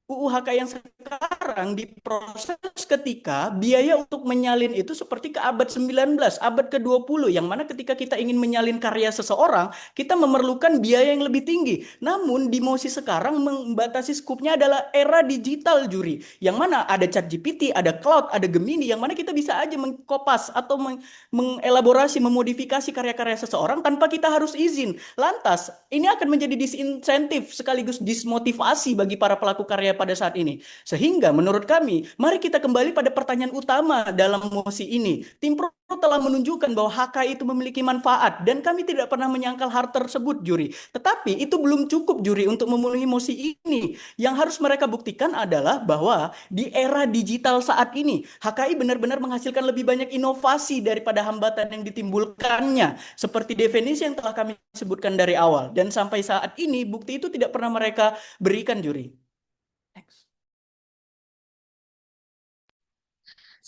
UU HK yang sekarang diproses ketika biaya untuk menyalin itu seperti ke abad 19, abad ke-20, yang mana ketika kita ingin menyalin karya seseorang, kita memerlukan biaya yang lebih tinggi. Namun di mosi sekarang membatasi skupnya adalah era digital, juri, yang mana ada ChatGPT, ada Cloud, ada Gemini, yang mana kita bisa aja mengkopas atau mengelaborasi, memodifikasi karya-karya seseorang tanpa kita harus izin. Lantas, ini akan menjadi disinsentif sekaligus dismotivasi bagi para pelaku karya pada saat ini. Sehingga menurut kami, mari kita kembali pada pertanyaan utama dalam mosi ini. Tim Pro telah menunjukkan bahwa HKI itu memiliki manfaat dan kami tidak pernah menyangkal hal tersebut, juri. Tetapi itu belum cukup, juri, untuk memenuhi mosi ini. Yang harus mereka buktikan adalah bahwa di era digital saat ini, HKI benar-benar menghasilkan lebih banyak inovasi daripada hambatan yang ditimbulkannya, seperti definisi yang telah kami sebutkan dari awal. Dan sampai saat ini, bukti itu tidak pernah mereka berikan, juri.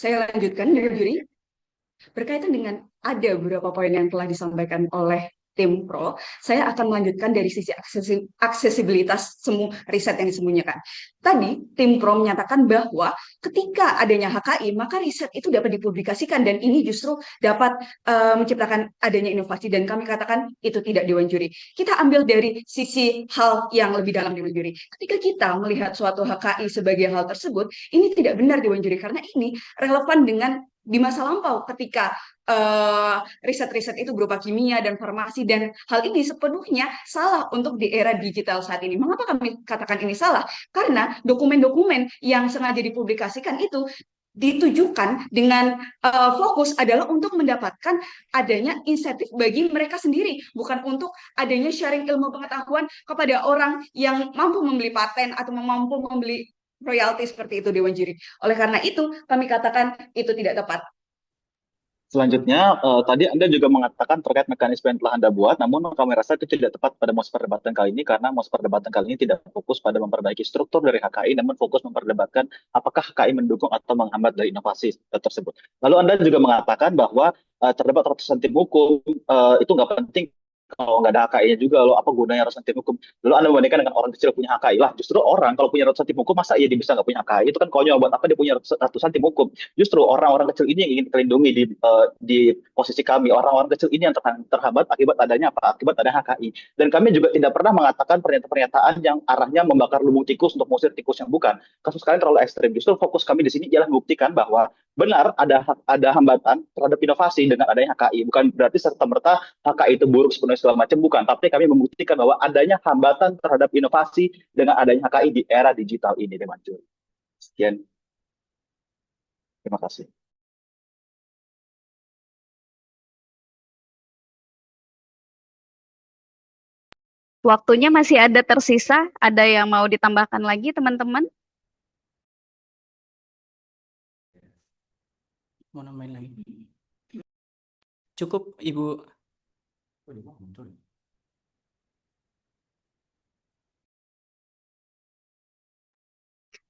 Saya lanjutkan dari juri. Berkaitan dengan ada beberapa poin yang telah disampaikan oleh tim Pro, saya akan melanjutkan dari sisi aksesibilitas semua riset yang disembunyikan. Tadi tim Pro menyatakan bahwa ketika adanya HKI, maka riset itu dapat dipublikasikan dan ini justru dapat menciptakan adanya inovasi, dan kami katakan itu tidak, Dewan Juri. Kita ambil dari sisi hal yang lebih dalam, Dewan Juri. Ketika kita melihat suatu HKI sebagai hal tersebut, ini tidak benar, Dewan Juri, karena ini relevan dengan di masa lampau ketika riset-riset itu berupa kimia dan farmasi, dan hal ini sepenuhnya salah untuk di era digital saat ini. Mengapa kami katakan ini salah? Karena dokumen-dokumen yang sengaja dipublikasikan itu ditujukan dengan fokus adalah untuk mendapatkan adanya insentif bagi mereka sendiri, bukan untuk adanya sharing ilmu pengetahuan kepada orang yang mampu membeli paten atau mampu membeli royalti seperti itu, Dewan Juri. Oleh karena itu, kami katakan itu tidak tepat. Selanjutnya, tadi Anda juga mengatakan terkait mekanisme yang telah Anda buat, namun kami rasa itu tidak tepat pada mos perdebatan kali ini, karena mos perdebatan kali ini tidak fokus pada memperbaiki struktur dari HKI, namun fokus memperdebatkan apakah HKI mendukung atau menghambat dari inovasi tersebut. Lalu Anda juga mengatakan bahwa terdapat ratusan tim hukum, itu nggak penting kalau nggak ada HKI-nya juga, lo apa gunanya ratusan tim hukum? Lalu Anda membandingkan dengan orang kecil punya HKI. Lah, justru orang kalau punya ratusan tim hukum, masa iya dia bisa nggak punya HKI? Itu kan konyol, buat apa dia punya ratusan tim hukum? Justru orang-orang kecil ini yang ingin terlindungi di posisi kami. Orang-orang kecil ini yang terhambat akibat adanya apa? Akibat adanya HKI. Dan kami juga tidak pernah mengatakan pernyataan-pernyataan yang arahnya membakar lumbung tikus untuk mengusir tikus yang bukan. Kasus kalian terlalu ekstrim. Justru fokus kami di sini ialah membuktikan bahwa benar ada hambatan terhadap inovasi dengan adanya HKI. Bukan berarti serta-merta HKI itu buruk sepenuhnya segala macam, bukan. Tapi kami membuktikan bahwa adanya hambatan terhadap inovasi dengan adanya HKI di era digital ini, Dewan Juri. Sekian. Terima kasih. Waktunya masih ada tersisa. Ada yang mau ditambahkan lagi, teman-teman? Mau nambahin lagi? Cukup, Ibu.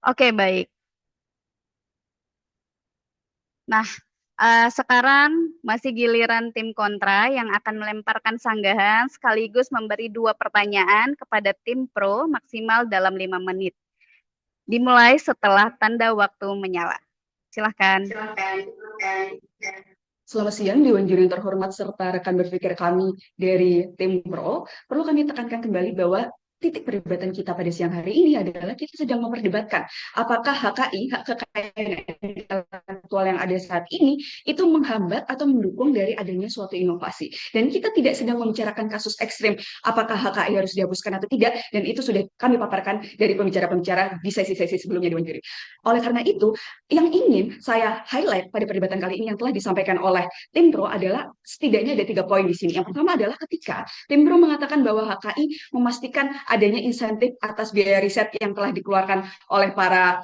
Oke, baik. Nah, sekarang masih giliran tim kontra yang akan melemparkan sanggahan sekaligus memberi 2 pertanyaan kepada tim pro maksimal dalam 5 menit. Dimulai setelah tanda waktu menyala. Silahkan. Selamat siang, Dewan Juri yang terhormat serta rekan berpikir kami dari tim Pro. Perlu kami tekankan kembali bahwa titik perdebatan kita pada siang hari ini adalah kita sedang memperdebatkan apakah HKI, hak kekayaan intelektual yang ada saat ini, itu menghambat atau mendukung dari adanya suatu inovasi. Dan kita tidak sedang membicarakan kasus ekstrim, apakah HKI harus dihapuskan atau tidak, dan itu sudah kami paparkan dari pembicara-pembicara di sesi-sesi sebelumnya Dewan Juri. Oleh karena itu, yang ingin saya highlight pada perdebatan kali ini yang telah disampaikan oleh tim Pro adalah setidaknya ada 3 poin di sini. Yang pertama adalah ketika tim Pro mengatakan bahwa HKI memastikan adanya insentif atas biaya riset yang telah dikeluarkan oleh para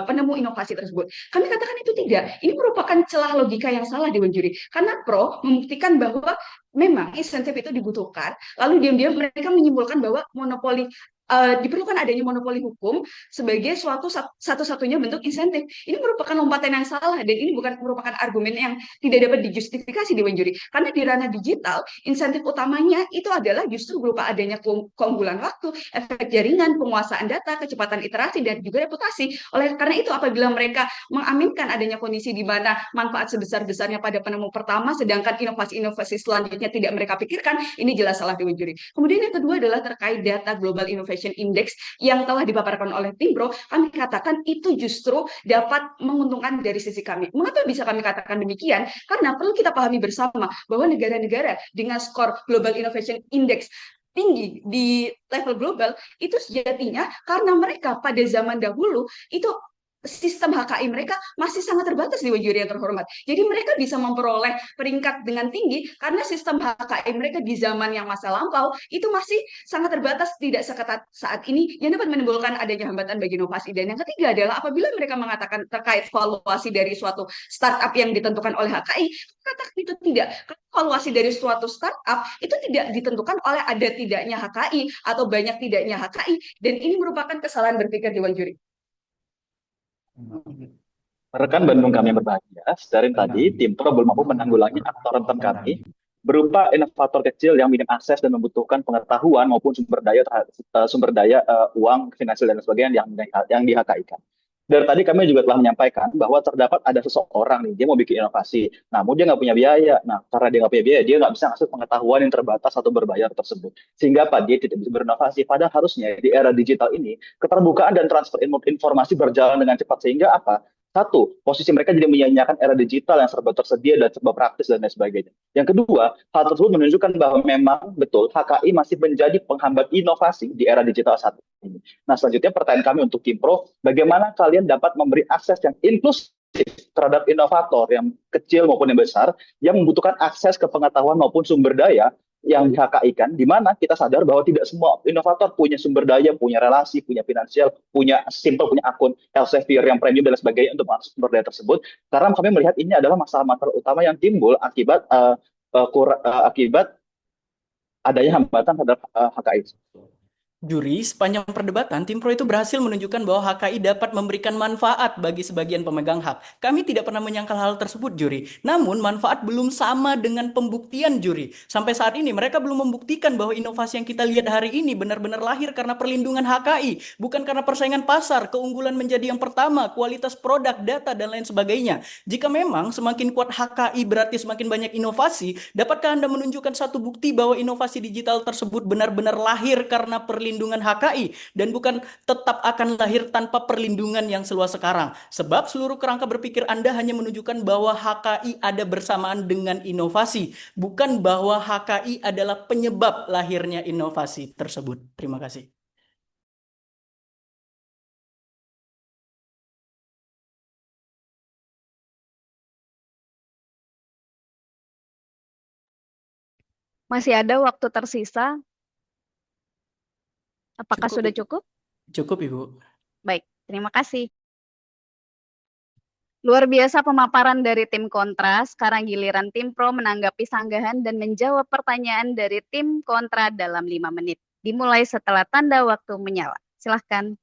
penemu inovasi tersebut. Kami katakan itu tidak. Ini merupakan celah logika yang salah Dewan Juri. Karena Pro membuktikan bahwa memang insentif itu dibutuhkan, lalu diam-diam mereka menyimpulkan bahwa monopoli diperlukan adanya monopoli hukum sebagai suatu satu-satunya bentuk insentif. Ini merupakan lompatan yang salah dan ini bukan merupakan argumen yang tidak dapat dijustifikasi Dewan Juri. Karena di ranah digital, insentif utamanya itu adalah justru berupa adanya keunggulan waktu, efek jaringan, penguasaan data, kecepatan iterasi, dan juga reputasi. Oleh karena itu, apabila mereka mengaminkan adanya kondisi di mana manfaat sebesar-besarnya pada penemu pertama, sedangkan inovasi-inovasi selanjutnya tidak mereka pikirkan, ini jelas salah Dewan Juri. Kemudian yang kedua adalah terkait data Global Innovation Index yang telah dipaparkan oleh tim Pro, kami katakan itu justru dapat menguntungkan dari sisi kami. Mengapa bisa kami katakan demikian? Karena perlu kita pahami bersama bahwa negara-negara dengan skor Global Innovation Index tinggi di level global itu sejatinya karena mereka pada zaman dahulu itu sistem HKI mereka masih sangat terbatas Dewan Juri yang terhormat. Jadi mereka bisa memperoleh peringkat dengan tinggi karena sistem HKI mereka di zaman yang masa lampau itu masih sangat terbatas, tidak seketat saat ini yang dapat menimbulkan adanya hambatan bagi inovasi. Dan yang ketiga adalah apabila mereka mengatakan terkait valuasi dari suatu startup yang ditentukan oleh HKI, katakan itu tidak. Valuasi dari suatu startup itu tidak ditentukan oleh ada tidaknya HKI atau banyak tidaknya HKI, dan ini merupakan kesalahan berpikir Dewan Juri. Rekan Bandung kami yang berbahagia, dari tadi tim Pro belum mampu menanggulangi aktor rentan kami berupa inovator kecil yang minim akses dan membutuhkan pengetahuan maupun sumber daya uang, finansial dan sebagainya yang di-HKI-kan. Dari tadi kami juga telah menyampaikan bahwa terdapat ada seseorang nih, dia mau bikin inovasi, namun dia nggak punya biaya. Nah, karena dia nggak punya biaya, dia nggak bisa ngasih pengetahuan yang terbatas atau berbayar tersebut. Sehingga apa? Dia tidak bisa berinovasi. Padahal harusnya di era digital ini, keterbukaan dan transfer informasi berjalan dengan cepat. Sehingga apa? Satu, posisi mereka jadi menyanyiakan era digital yang serba tersedia dan serba praktis dan lain sebagainya. Yang kedua, hal tersebut menunjukkan bahwa memang betul HKI masih menjadi penghambat inovasi di era digital saat ini. Nah, selanjutnya pertanyaan kami untuk tim Pro, bagaimana kalian dapat memberi akses yang inklusif terhadap inovator yang kecil maupun yang besar yang membutuhkan akses ke pengetahuan maupun sumber daya yang di-HKI-kan, di mana kita sadar bahwa tidak semua inovator punya sumber daya, punya relasi, punya finansial, punya akun Elsevier yang premium dan sebagainya untuk masuk sumber daya tersebut. Karena kami melihat ini adalah masalah-masalah utama yang timbul akibat adanya hambatan terhadap HKI. Juri, sepanjang perdebatan, tim Pro itu berhasil menunjukkan bahwa HKI dapat memberikan manfaat bagi sebagian pemegang hak. Kami tidak pernah menyangkal hal tersebut, Juri. Namun, manfaat belum sama dengan pembuktian, Juri. Sampai saat ini, mereka belum membuktikan bahwa inovasi yang kita lihat hari ini benar-benar lahir karena perlindungan HKI, bukan karena persaingan pasar, keunggulan menjadi yang pertama, kualitas produk, data, dan lain sebagainya. Jika memang semakin kuat HKI berarti semakin banyak inovasi, dapatkah Anda menunjukkan satu bukti bahwa inovasi digital tersebut benar-benar lahir karena perlindungan HKI dan bukan tetap akan lahir tanpa perlindungan yang seluas sekarang? Sebab seluruh kerangka berpikir Anda hanya menunjukkan bahwa HKI ada bersamaan dengan inovasi, bukan bahwa HKI adalah penyebab lahirnya inovasi tersebut. Terima kasih. Masih ada waktu tersisa. Apakah Cukup, sudah Ibu. cukup? Cukup, Ibu. Baik, terima kasih. Luar biasa pemaparan dari tim kontra. Sekarang giliran tim pro menanggapi sanggahan dan menjawab pertanyaan dari tim kontra dalam 5 menit. Dimulai setelah tanda waktu menyala. Silahkan.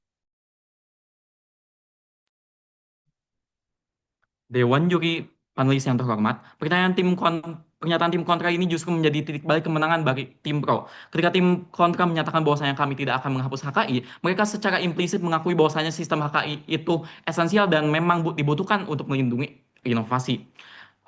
Dewan Juri panelis yang terhormat, pernyataan tim kontra ini justru menjadi titik balik kemenangan bagi tim pro. Ketika tim kontra menyatakan bahwasanya kami tidak akan menghapus HKI, mereka secara implisit mengakui bahwasanya sistem HKI itu esensial dan memang dibutuhkan untuk melindungi inovasi.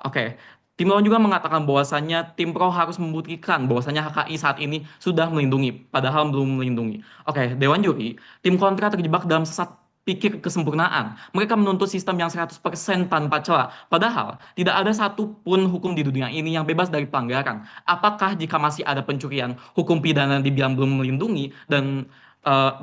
Oke, Tim lawan juga mengatakan bahwasannya tim pro harus membuktikan bahwasannya HKI saat ini sudah melindungi, padahal belum melindungi. Oke, Dewan Juri, tim kontra terjebak dalam sesat pikir kesempurnaan. Mereka menuntut sistem yang 100% tanpa celah. Padahal tidak ada satupun hukum di dunia ini yang bebas dari pelanggaran. Apakah jika masih ada pencurian, hukum pidana dibilang belum melindungi dan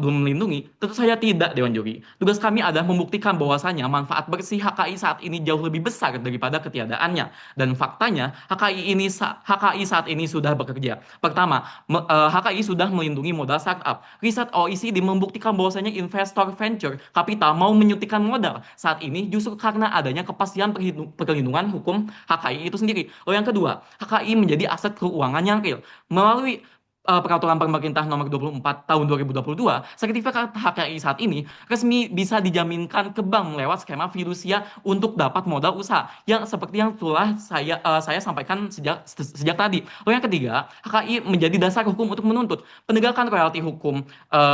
belum melindungi? Tentu saja tidak, Dewan Juri. Tugas kami adalah membuktikan bahwasannya manfaat bersih HKI saat ini jauh lebih besar daripada ketiadaannya. Dan faktanya HKI saat ini sudah bekerja. Pertama, HKI sudah melindungi modal startup. Riset OECD membuktikan bahwasanya investor venture kapital mau menyuntikkan modal saat ini justru karena adanya kepastian perlindungan hukum HKI itu sendiri. Lalu yang kedua, HKI menjadi aset keuangan yang real. Melalui Peraturan Pemerintah Nomor 24 Tahun 2022, sertifikat HKI saat ini resmi bisa dijaminkan ke bank lewat skema fidusia untuk dapat modal usaha yang seperti yang telah saya sampaikan sejak tadi. Lalu yang ketiga, HKI menjadi dasar hukum untuk menuntut penegakan royalti hukum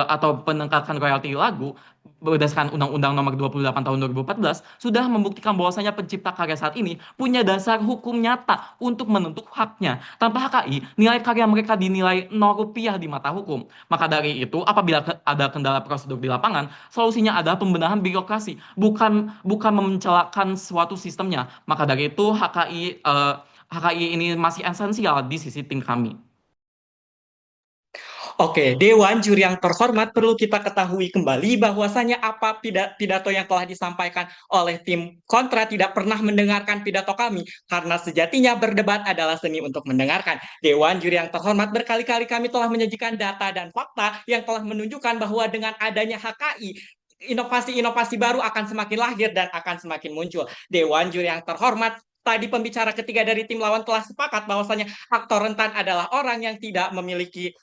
atau penegakan royalti lagu berdasarkan Undang-Undang Nomor 28 Tahun 2014 sudah membuktikan bahwasanya pencipta karya saat ini punya dasar hukum nyata untuk menuntut haknya. Tanpa HKI, nilai karya mereka dinilai 0 rupiah di mata hukum. Maka dari itu, apabila ada kendala prosedur di lapangan, solusinya adalah pembenahan birokrasi, bukan mencelakakan suatu sistemnya. Maka dari itu, HKI ini masih esensial di sisi tim kami. Oke, Dewan Juri yang terhormat, perlu kita ketahui kembali bahwasanya apa pidato yang telah disampaikan oleh tim kontra tidak pernah mendengarkan pidato kami, karena sejatinya berdebat adalah seni untuk mendengarkan. Dewan Juri yang terhormat, berkali-kali kami telah menyajikan data dan fakta yang telah menunjukkan bahwa dengan adanya HKI, inovasi-inovasi baru akan semakin lahir dan akan semakin muncul. Dewan Juri yang terhormat, tadi pembicara ketiga dari tim lawan telah sepakat bahwasanya aktor rentan adalah orang yang tidak memiliki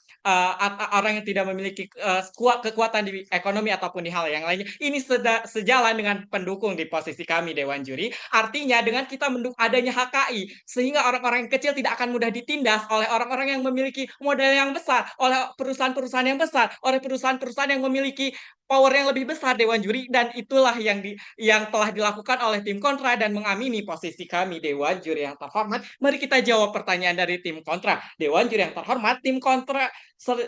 kekuatan di ekonomi ataupun di hal yang lainnya. Ini sejalan dengan pendukung di posisi kami, Dewan Juri. Artinya dengan kita mendukung adanya HKI, sehingga orang-orang yang kecil tidak akan mudah ditindas oleh orang-orang yang memiliki modal yang besar, oleh perusahaan-perusahaan yang besar, oleh perusahaan-perusahaan yang memiliki power yang lebih besar, Dewan Juri. Dan itulah yang telah dilakukan oleh tim kontra dan mengamini posisi kami, Dewan Juri yang terhormat. Mari kita jawab pertanyaan dari tim kontra. Dewan Juri yang terhormat, tim kontra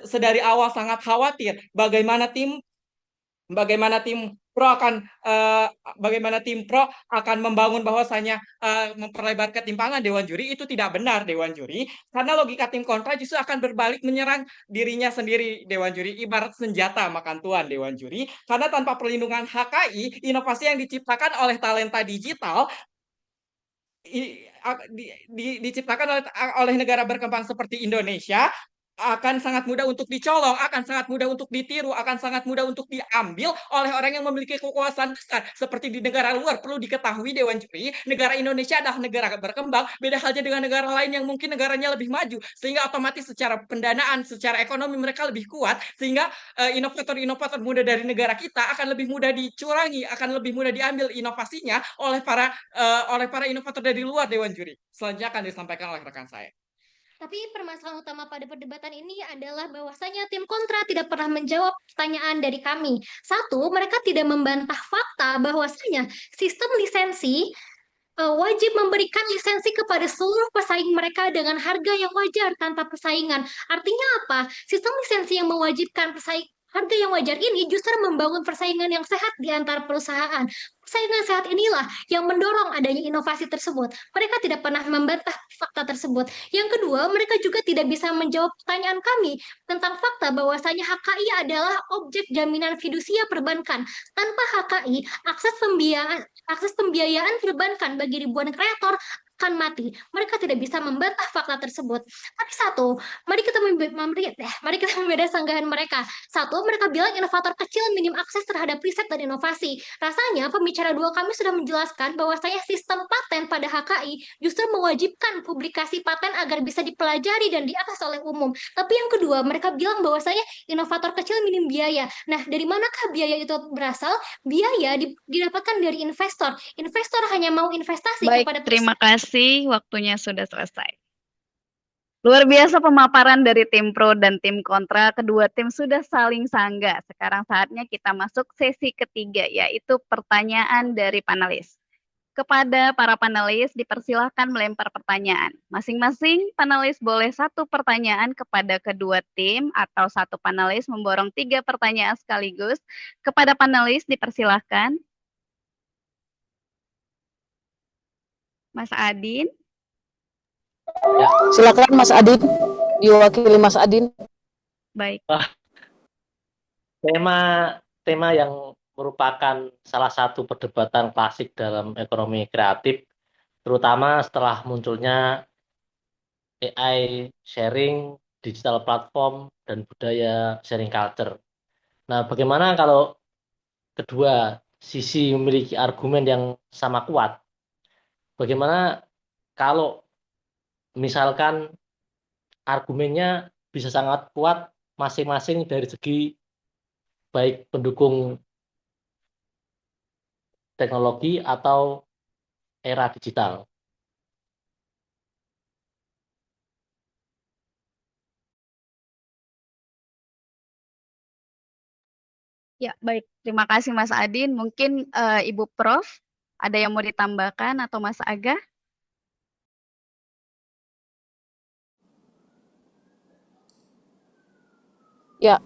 sedari awal sangat khawatir bagaimana tim pro akan membangun bahwasanya memperlebar ketimpangan. Dewan Juri, itu tidak benar, Dewan Juri, karena logika tim kontra justru akan berbalik menyerang dirinya sendiri, Dewan Juri, ibarat senjata makan tuan, Dewan Juri, karena tanpa perlindungan HKI, inovasi yang diciptakan oleh talenta digital diciptakan oleh negara berkembang seperti Indonesia akan sangat mudah untuk dicolong, akan sangat mudah untuk ditiru, akan sangat mudah untuk diambil oleh orang yang memiliki kekuasaan besar. Seperti di negara luar, perlu diketahui, Dewan Juri, negara Indonesia adalah negara berkembang, beda halnya dengan negara lain yang mungkin negaranya lebih maju, sehingga otomatis secara pendanaan, secara ekonomi mereka lebih kuat, sehingga inovator-inovator muda dari negara kita akan lebih mudah dicurangi, akan lebih mudah diambil inovasinya oleh para inovator dari luar, Dewan Juri. Selanjutnya akan disampaikan oleh rekan saya. Tapi permasalahan utama pada perdebatan ini adalah bahwasanya tim kontra tidak pernah menjawab pertanyaan dari kami. Satu, mereka tidak membantah fakta bahwasanya sistem lisensi wajib memberikan lisensi kepada seluruh pesaing mereka dengan harga yang wajar tanpa persaingan. Artinya apa? Sistem lisensi yang mewajibkan harga yang wajar ini justru membangun persaingan yang sehat di antara perusahaan. Persaingan sehat inilah yang mendorong adanya inovasi tersebut. Mereka tidak pernah membantah fakta tersebut. Yang kedua, mereka juga tidak bisa menjawab pertanyaan kami tentang fakta bahwasanya HKI adalah objek jaminan fidusia perbankan. Tanpa HKI, akses pembiayaan perbankan bagi ribuan kreator akan mati. Mereka tidak bisa membantah fakta tersebut. Tapi satu, mari kita membeda sanggahan mereka. Satu, mereka bilang inovator kecil minim akses terhadap riset dan inovasi. Rasanya pembicara dua kami sudah menjelaskan bahwasanya sistem paten pada HKI justru mewajibkan publikasi paten agar bisa dipelajari dan diakses oleh umum. Tapi yang kedua, mereka bilang bahwasanya inovator kecil minim biaya. Nah, dari manakah biaya itu berasal? Biaya didapatkan dari investor. Investor hanya mau investasi kepada Terima kasih. Waktunya sudah selesai. Luar biasa pemaparan dari tim pro dan tim kontra. Kedua tim sudah saling sanggah. Sekarang saatnya kita masuk sesi ketiga, yaitu pertanyaan dari panelis. Kepada para panelis, dipersilahkan melempar pertanyaan. Masing-masing panelis boleh satu pertanyaan kepada kedua tim atau satu panelis memborong 3 pertanyaan sekaligus. Kepada panelis, dipersilahkan. Mas Adin. Silakan Mas Adin, diwakili Mas Adin. Baik. Tema yang merupakan salah satu perdebatan klasik dalam ekonomi kreatif, terutama setelah munculnya AI sharing, digital platform, dan budaya sharing culture. Nah, bagaimana kalau kedua sisi memiliki argumen yang sama kuat? Bagaimana kalau misalkan argumennya bisa sangat kuat masing-masing dari segi baik pendukung teknologi atau era digital? Ya, baik. Terima kasih Mas Adin. Mungkin Ibu Prof, ada yang mau ditambahkan atau Mas Aga? Ya,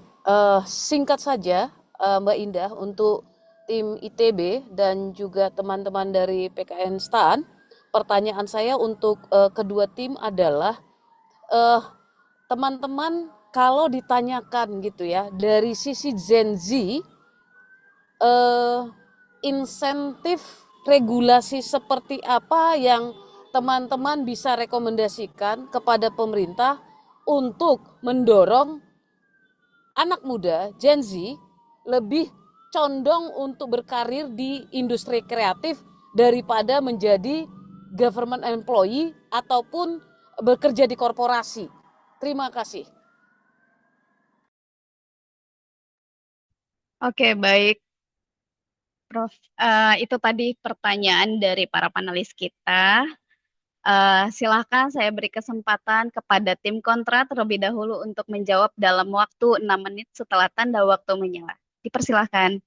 singkat saja Mbak Indah, untuk tim ITB dan juga teman-teman dari PKN STAN, pertanyaan saya untuk kedua tim adalah teman-teman kalau ditanyakan gitu ya dari sisi Gen Z, insentif regulasi seperti apa yang teman-teman bisa rekomendasikan kepada pemerintah untuk mendorong anak muda Gen Z lebih condong untuk berkarir di industri kreatif daripada menjadi government employee ataupun bekerja di korporasi. Terima kasih. Oke, baik. Prof, itu tadi pertanyaan dari para panelis kita. Silahkan saya beri kesempatan kepada tim kontra terlebih dahulu untuk menjawab dalam waktu 6 menit setelah tanda waktu menyala. Dipersilahkan.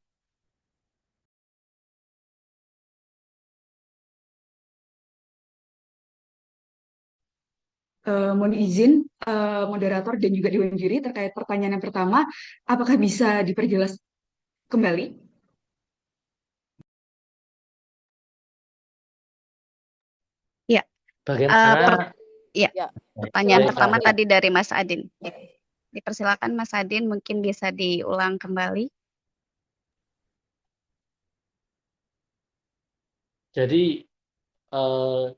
Mohon izin moderator dan juga dewan juri terkait pertanyaan yang pertama, apakah bisa diperjelas kembali? Ya. Bagaimana? Pertanyaan pertama tadi dari Mas Adin. Dipersilakan Mas Adin, mungkin bisa diulang kembali. Jadi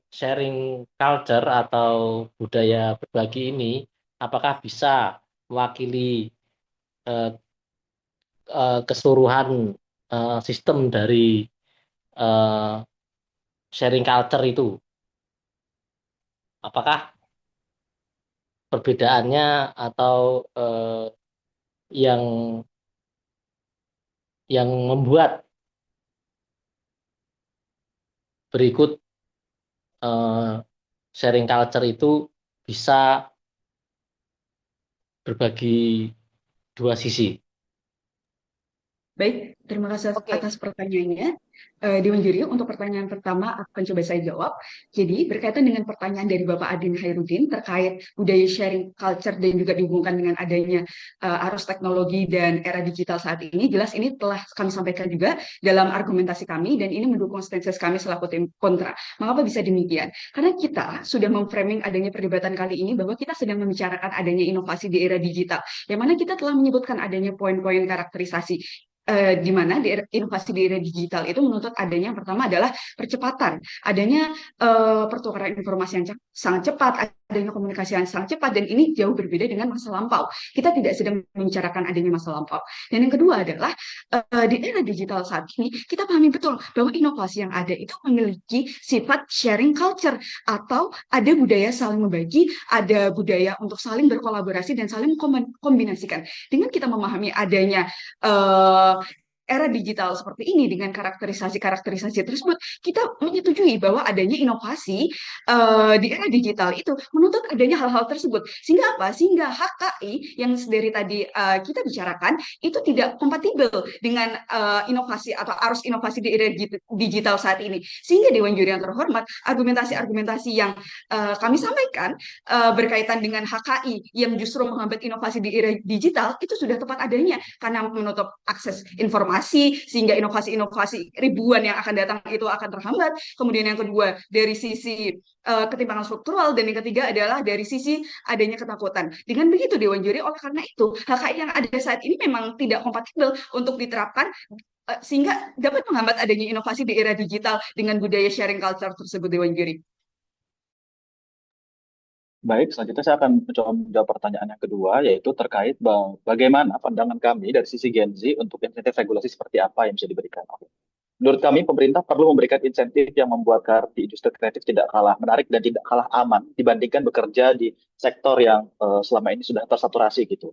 sharing culture atau budaya berbagi ini apakah bisa mewakili keseluruhan sistem dari sharing culture itu? Apakah perbedaannya atau yang membuat berikut sharing culture itu bisa berbagi dua sisi? Baik, terima kasih atas pertanyaannya. Dewan juri, untuk pertanyaan pertama akan coba saya jawab. Jadi berkaitan dengan pertanyaan dari Bapak Adin Hairudin terkait budaya sharing culture dan juga dihubungkan dengan adanya arus teknologi dan era digital saat ini, jelas ini telah kami sampaikan juga dalam argumentasi kami dan ini mendukung stensis kami selaku tim kontra. Mengapa bisa demikian? Karena kita sudah memframing adanya perdebatan kali ini bahwa kita sedang membicarakan adanya inovasi di era digital, yang mana kita telah menyebutkan adanya poin-poin karakterisasi di mana inovasi di era digital itu menuntut adanya yang pertama adalah percepatan, adanya pertukaran informasi yang sangat cepat, adanya komunikasi yang sangat cepat, dan ini jauh berbeda dengan masa lampau. Kita tidak sedang membicarakan adanya masa lampau. Dan yang kedua adalah di era digital saat ini kita pahami betul bahwa inovasi yang ada itu memiliki sifat sharing culture atau ada budaya saling membagi, ada budaya untuk saling berkolaborasi dan saling kombinasikan. Dengan kita memahami adanya era digital seperti ini dengan karakterisasi-karakterisasi tersebut, kita menyetujui bahwa adanya inovasi di era digital itu menuntut adanya hal-hal tersebut. Sehingga apa? Sehingga HKI yang dari tadi kita bicarakan itu tidak kompatibel dengan inovasi atau arus inovasi di era digital saat ini. Sehingga Dewan Juri yang terhormat, argumentasi-argumentasi yang kami sampaikan berkaitan dengan HKI yang justru menghambat inovasi di era digital itu sudah tepat adanya karena menutup akses informasi sehingga inovasi-inovasi ribuan yang akan datang itu akan terhambat. Kemudian yang kedua dari sisi ketimpangan struktural, dan yang ketiga adalah dari sisi adanya ketakutan. Dengan begitu Dewan Juri, oleh karena itu HKI yang ada saat ini memang tidak kompatibel untuk diterapkan sehingga dapat menghambat adanya inovasi di era digital dengan budaya sharing culture tersebut, Dewan Juri. Baik, selanjutnya saya akan mencoba menjawab pertanyaan yang kedua, yaitu terkait bagaimana pandangan kami dari sisi Gen Z untuk insentif regulasi seperti apa yang bisa diberikan. Oke. Menurut kami, pemerintah perlu memberikan insentif yang membuat karir di industri kreatif tidak kalah menarik dan tidak kalah aman dibandingkan bekerja di sektor yang selama ini sudah tersaturasi gitu.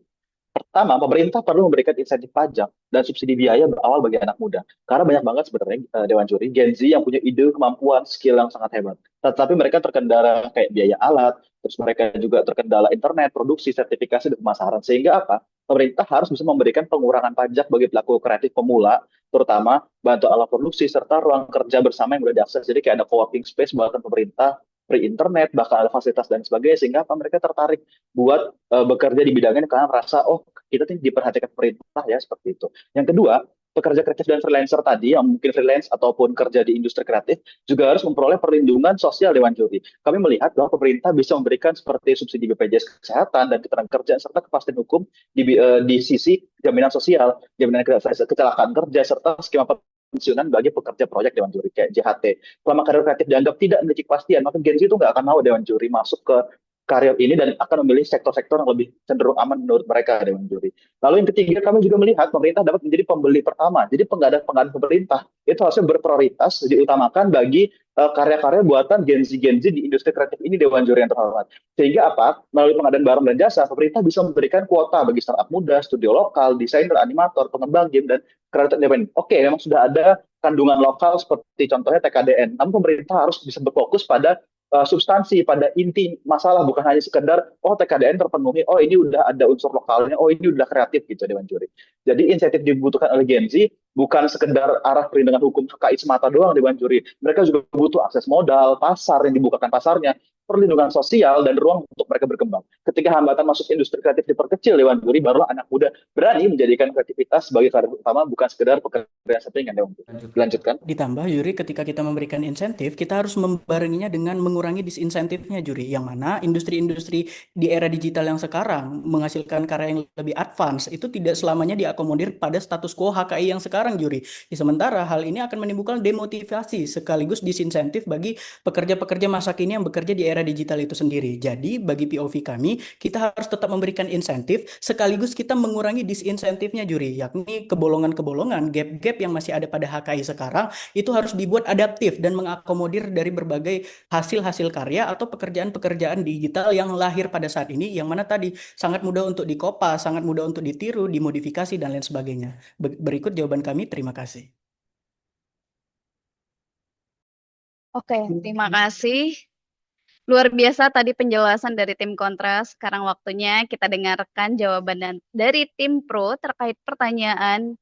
Pertama, pemerintah perlu memberikan insentif pajak dan subsidi biaya berawal bagi anak muda. Karena banyak banget sebenarnya Dewan Juri, Gen Z yang punya ide, kemampuan, skill yang sangat hebat. Tetapi mereka terkendala kayak biaya alat, terus mereka juga terkendala internet, produksi, sertifikasi, dan pemasaran. Sehingga apa? Pemerintah harus bisa memberikan pengurangan pajak bagi pelaku kreatif pemula, terutama bantu alat produksi, serta ruang kerja bersama yang mudah diakses. Jadi kayak ada co-working space buatan pemerintah, free internet, bahkan ada fasilitas dan sebagainya, sehingga apa mereka tertarik buat bekerja di bidangnya karena merasa oh kita tuh diperhatikan pemerintah ya seperti itu. Yang kedua, pekerja kreatif dan freelancer tadi yang mungkin freelance ataupun kerja di industri kreatif juga harus memperoleh perlindungan sosial Dewan Juri. Kami melihat bahwa pemerintah bisa memberikan seperti subsidi BPJS Kesehatan dan ketenagakerjaan serta kepastian hukum di sisi jaminan sosial, jaminan kecelakaan kerja serta skema pensiunan bagi pekerja proyek Dewan Juri kayak JHT. Selama karir kreatif dianggap tidak memiliki kepastian, maka Gen Z itu nggak akan mau Dewan Juri masuk ke karir ini dan akan memilih sektor-sektor yang lebih cenderung aman menurut mereka Dewan Juri. Lalu yang ketiga, kami juga melihat pemerintah dapat menjadi pembeli pertama. Jadi pengadaan pemerintah itu harusnya berprioritas diutamakan bagi karya-karya buatan Gen Z di industri kreatif ini Dewan Juri yang terhormat. Sehingga apa? Melalui pengadaan barang dan jasa, pemerintah bisa memberikan kuota bagi startup muda, studio lokal, desainer, animator, pengembang game, dan kreator independen. Oke, memang sudah ada kandungan lokal seperti contohnya TKDN. Namun pemerintah harus bisa berfokus pada substansi, pada inti masalah, bukan hanya sekedar oh TKDN terpenuhi, oh ini udah ada unsur lokalnya, oh ini udah kreatif gitu Dewan Juri. Jadi insentif dibutuhkan oleh Gen Z bukan sekedar arah perlindungan hukum HKI semata doang Dewan Juri. Mereka juga butuh akses modal, pasar yang dibukakan pasarnya, perlindungan sosial dan ruang untuk mereka berkembang. Ketika hambatan masuk industri kreatif diperkecil Dewan Juri, barulah anak muda berani menjadikan kreativitas sebagai karir utama bukan sekedar pekerjaan sampingan Dewan Juri. Dilanjutkan. Ditambah Juri, ketika kita memberikan insentif, kita harus membarenginya dengan mengurangi disinsentifnya Juri, yang mana industri-industri di era digital yang sekarang menghasilkan karya yang lebih advance itu tidak selamanya diakomodir pada status quo HKI yang sekarang Juri. Sementara hal ini akan menimbulkan demotivasi sekaligus disinsentif bagi pekerja-pekerja masa kini yang bekerja di era digital itu sendiri. Jadi bagi POV kami, kita harus tetap memberikan insentif sekaligus kita mengurangi disinsentifnya Juri, yakni kebolongan-kebolongan, gap-gap yang masih ada pada HKI sekarang itu harus dibuat adaptif dan mengakomodir dari berbagai hasil-hasil karya atau pekerjaan-pekerjaan digital yang lahir pada saat ini, yang mana tadi sangat mudah untuk dikopas, sangat mudah untuk ditiru, dimodifikasi, dan lain sebagainya. Berikut jawaban kami, terima kasih. Oke, terima kasih. Luar biasa tadi penjelasan dari tim Kontras. Sekarang waktunya kita dengarkan jawaban dari tim Pro terkait pertanyaan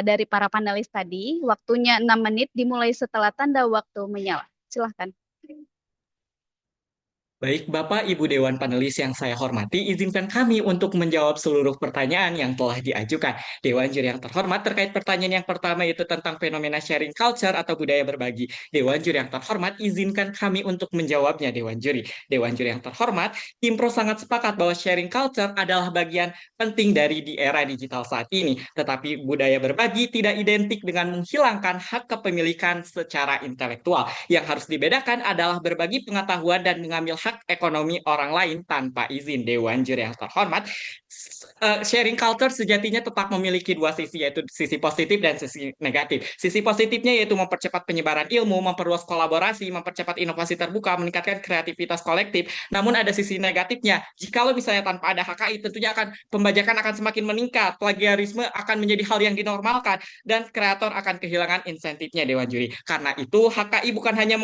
dari para panelis tadi. Waktunya 6 menit dimulai setelah tanda waktu menyala. Silahkan. Baik, Bapak, Ibu Dewan panelis yang saya hormati, izinkan kami untuk menjawab seluruh pertanyaan yang telah diajukan. Dewan Juri yang terhormat, terkait pertanyaan yang pertama yaitu tentang fenomena sharing culture atau budaya berbagi. Dewan Juri yang terhormat, izinkan kami untuk menjawabnya, Dewan Juri. Dewan Juri yang terhormat, tim Pro sangat sepakat bahwa sharing culture adalah bagian penting dari di era digital saat ini. Tetapi budaya berbagi tidak identik dengan menghilangkan hak kepemilikan secara intelektual. Yang harus dibedakan adalah berbagi pengetahuan dan mengambil hak hak ekonomi orang lain tanpa izin. Dewan Juri yang terhormat, sharing culture sejatinya tetap memiliki dua sisi, yaitu sisi positif dan sisi negatif. Sisi positifnya yaitu mempercepat penyebaran ilmu, memperluas kolaborasi, mempercepat inovasi terbuka, meningkatkan kreativitas kolektif. Namun ada sisi negatifnya. Jikalau misalnya tanpa ada HKI, tentunya pembajakan akan semakin meningkat, plagiarisme akan menjadi hal yang dinormalkan, dan kreator akan kehilangan insentifnya, Dewan Juri. Karena itu HKI bukan hanya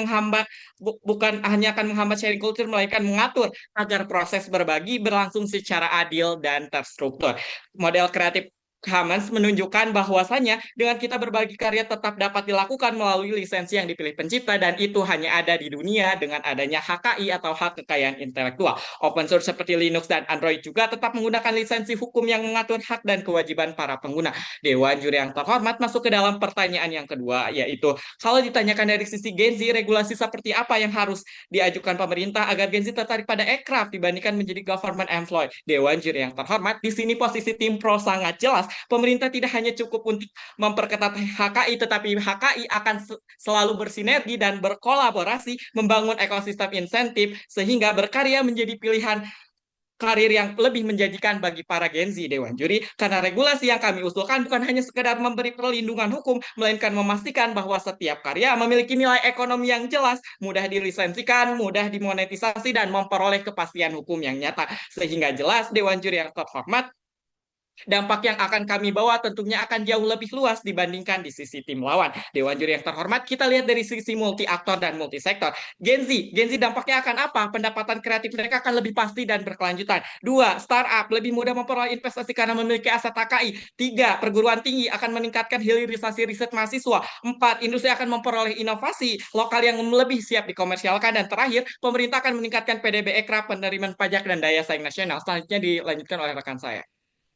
akan menghambat sharing culture, melainkan mengatur agar proses berbagi berlangsung secara adil dan terstruktur. Model Creative Commons menunjukkan bahwasannya dengan kita berbagi karya tetap dapat dilakukan melalui lisensi yang dipilih pencipta, dan itu hanya ada di dunia dengan adanya HKI atau hak kekayaan intelektual. Open source seperti Linux dan Android juga tetap menggunakan lisensi hukum yang mengatur hak dan kewajiban para pengguna. Dewan Juri yang terhormat, masuk ke dalam pertanyaan yang kedua, yaitu kalau ditanyakan dari sisi Gen Z, regulasi seperti apa yang harus diajukan pemerintah agar Gen Z tertarik pada aircraft dibandingkan menjadi government employee. Dewan Juri yang terhormat, di sini posisi tim pro sangat jelas. Pemerintah tidak hanya cukup untuk memperketat HKI, tetapi HKI akan selalu bersinergi dan berkolaborasi membangun ekosistem insentif sehingga berkarya menjadi pilihan karir yang lebih menjanjikan bagi para Gen Z, Dewan Juri, karena regulasi yang kami usulkan bukan hanya sekedar memberi perlindungan hukum, melainkan memastikan bahwa setiap karya memiliki nilai ekonomi yang jelas, mudah dilisensikan, mudah dimonetisasi, dan memperoleh kepastian hukum yang nyata. Sehingga jelas, Dewan Juri yang terhormat, dampak yang akan kami bawa tentunya akan jauh lebih luas dibandingkan di sisi tim lawan. Dewan Juri yang terhormat, kita lihat dari sisi multi aktor dan multi sektor. Gen Z dampaknya akan apa? Pendapatan kreatif mereka akan lebih pasti dan berkelanjutan. 2, startup lebih mudah memperoleh investasi karena memiliki aset HKI. 3, perguruan tinggi akan meningkatkan hilirisasi riset mahasiswa. 4, industri akan memperoleh inovasi lokal yang lebih siap dikomersialkan. Dan terakhir, pemerintah akan meningkatkan PDB Ekraf, penerimaan pajak, dan daya saing nasional. Selanjutnya dilanjutkan oleh rekan saya.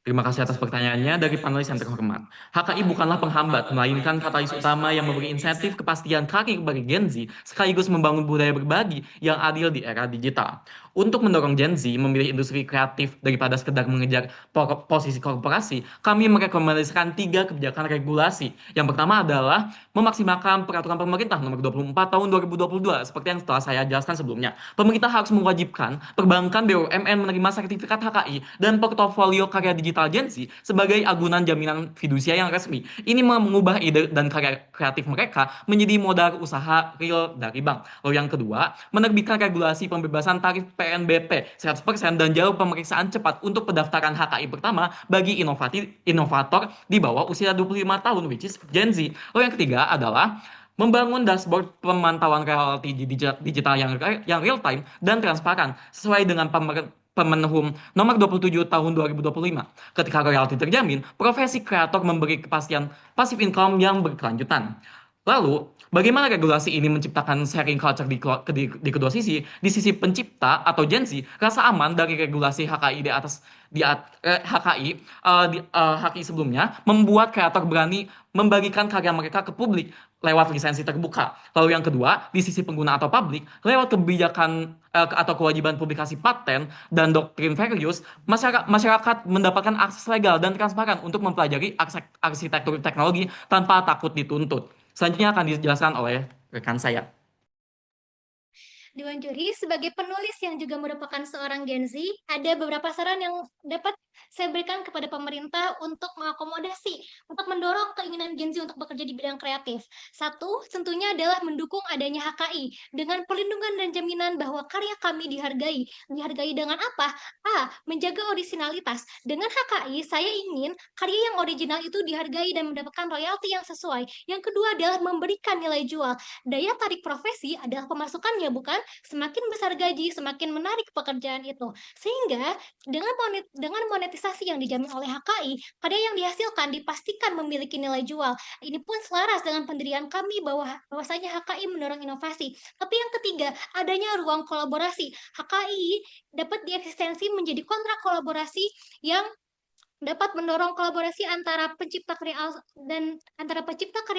Terima kasih atas pertanyaannya dari panelis yang terhormat. HKI bukanlah penghambat, melainkan katalis utama yang memberi insentif kepastian karir bagi Gen Z, sekaligus membangun budaya berbagi yang adil di era digital. Untuk mendorong Gen Z memilih industri kreatif daripada sekedar mengejar posisi korporasi, kami merekomendasikan 3 kebijakan regulasi. Yang pertama adalah memaksimalkan peraturan pemerintah nomor 24 tahun 2022, seperti yang telah saya jelaskan sebelumnya. Pemerintah harus mewajibkan perbankan BUMN menerima sertifikat HKI dan portofolio karya digital Gen Z sebagai agunan jaminan fidusia yang resmi. Ini mengubah ide dan karya kreatif mereka menjadi modal usaha real dari bank. Lalu yang kedua, menerbitkan regulasi pembebasan tarif PNBP 100% dan jalur pemeriksaan cepat untuk pendaftaran HKI pertama bagi inovator di bawah usia 25 tahun, which is Gen Z. Lalu yang ketiga adalah membangun dashboard pemantauan royalti digital yang real time dan transparan sesuai dengan Pemenhum nomor 27 tahun 2025. Ketika royalti terjamin, profesi kreator memberi kepastian passive income yang berkelanjutan. Lalu, bagaimana regulasi ini menciptakan sharing culture di kedua sisi? Di sisi pencipta atau Gen Z, rasa aman dari regulasi HKI HKI sebelumnya membuat kreator berani membagikan karya mereka ke publik lewat lisensi terbuka. Lalu yang kedua, di sisi pengguna atau publik, lewat kebijakan atau kewajiban publikasi paten dan doktrin fair use, masyarakat mendapatkan akses legal dan transparan untuk mempelajari arsitektur teknologi tanpa takut dituntut. Selanjutnya akan dijelaskan oleh rekan saya. Dewan Juri, sebagai penulis yang juga merupakan seorang Gen Z, ada beberapa saran yang dapat saya berikan kepada pemerintah untuk mengakomodasi, untuk mendorong keinginan Gen Z untuk bekerja di bidang kreatif. 1, tentunya adalah mendukung adanya HKI dengan perlindungan dan jaminan bahwa karya kami dihargai. Dihargai dengan apa? A, menjaga originalitas. Dengan HKI, saya ingin karya yang original itu dihargai dan mendapatkan royalti yang sesuai. Yang kedua adalah memberikan nilai jual. Daya tarik profesi adalah pemasukannya, bukan? Semakin besar gaji, semakin menarik pekerjaan itu. Sehingga dengan monetisasi yang dijamin oleh HKI, karya yang dihasilkan dipastikan memiliki nilai jual. Ini pun selaras dengan pendirian kami bahwasanya HKI mendorong inovasi. Tapi yang ketiga, adanya ruang kolaborasi. HKI dapat dieksistensi menjadi kontrak kolaborasi yang dapat mendorong kolaborasi antara pencipta karya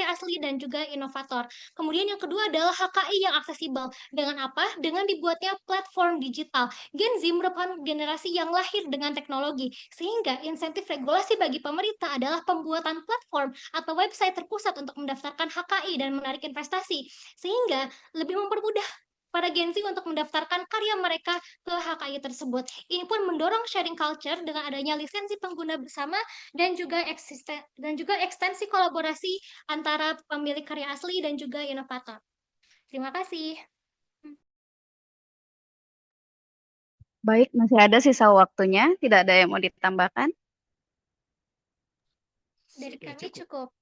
asli dan juga inovator. Kemudian yang kedua adalah HKI yang aksesibel. Dengan apa? Dengan dibuatnya platform digital. Gen Z merupakan generasi yang lahir dengan teknologi, sehingga insentif regulasi bagi pemerintah adalah pembuatan platform atau website terpusat untuk mendaftarkan HKI dan menarik investasi, sehingga lebih mempermudah para Gen Z untuk mendaftarkan karya mereka ke HKI tersebut. Ini pun mendorong sharing culture dengan adanya lisensi pengguna bersama dan juga ekstensi kolaborasi antara pemilik karya asli dan juga inovator. Terima kasih. Baik, masih ada sisa waktunya. Tidak ada yang mau ditambahkan? Dari kami cukup.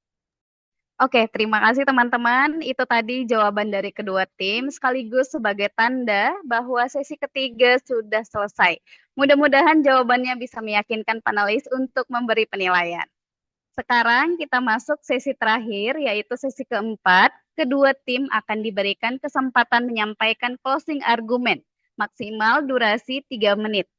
Oke, terima kasih teman-teman. Itu tadi jawaban dari kedua tim, sekaligus sebagai tanda bahwa sesi ketiga sudah selesai. Mudah-mudahan jawabannya bisa meyakinkan panelis untuk memberi penilaian. Sekarang kita masuk sesi terakhir, yaitu sesi keempat. Kedua tim akan diberikan kesempatan menyampaikan closing argumen, maksimal durasi 3 menit.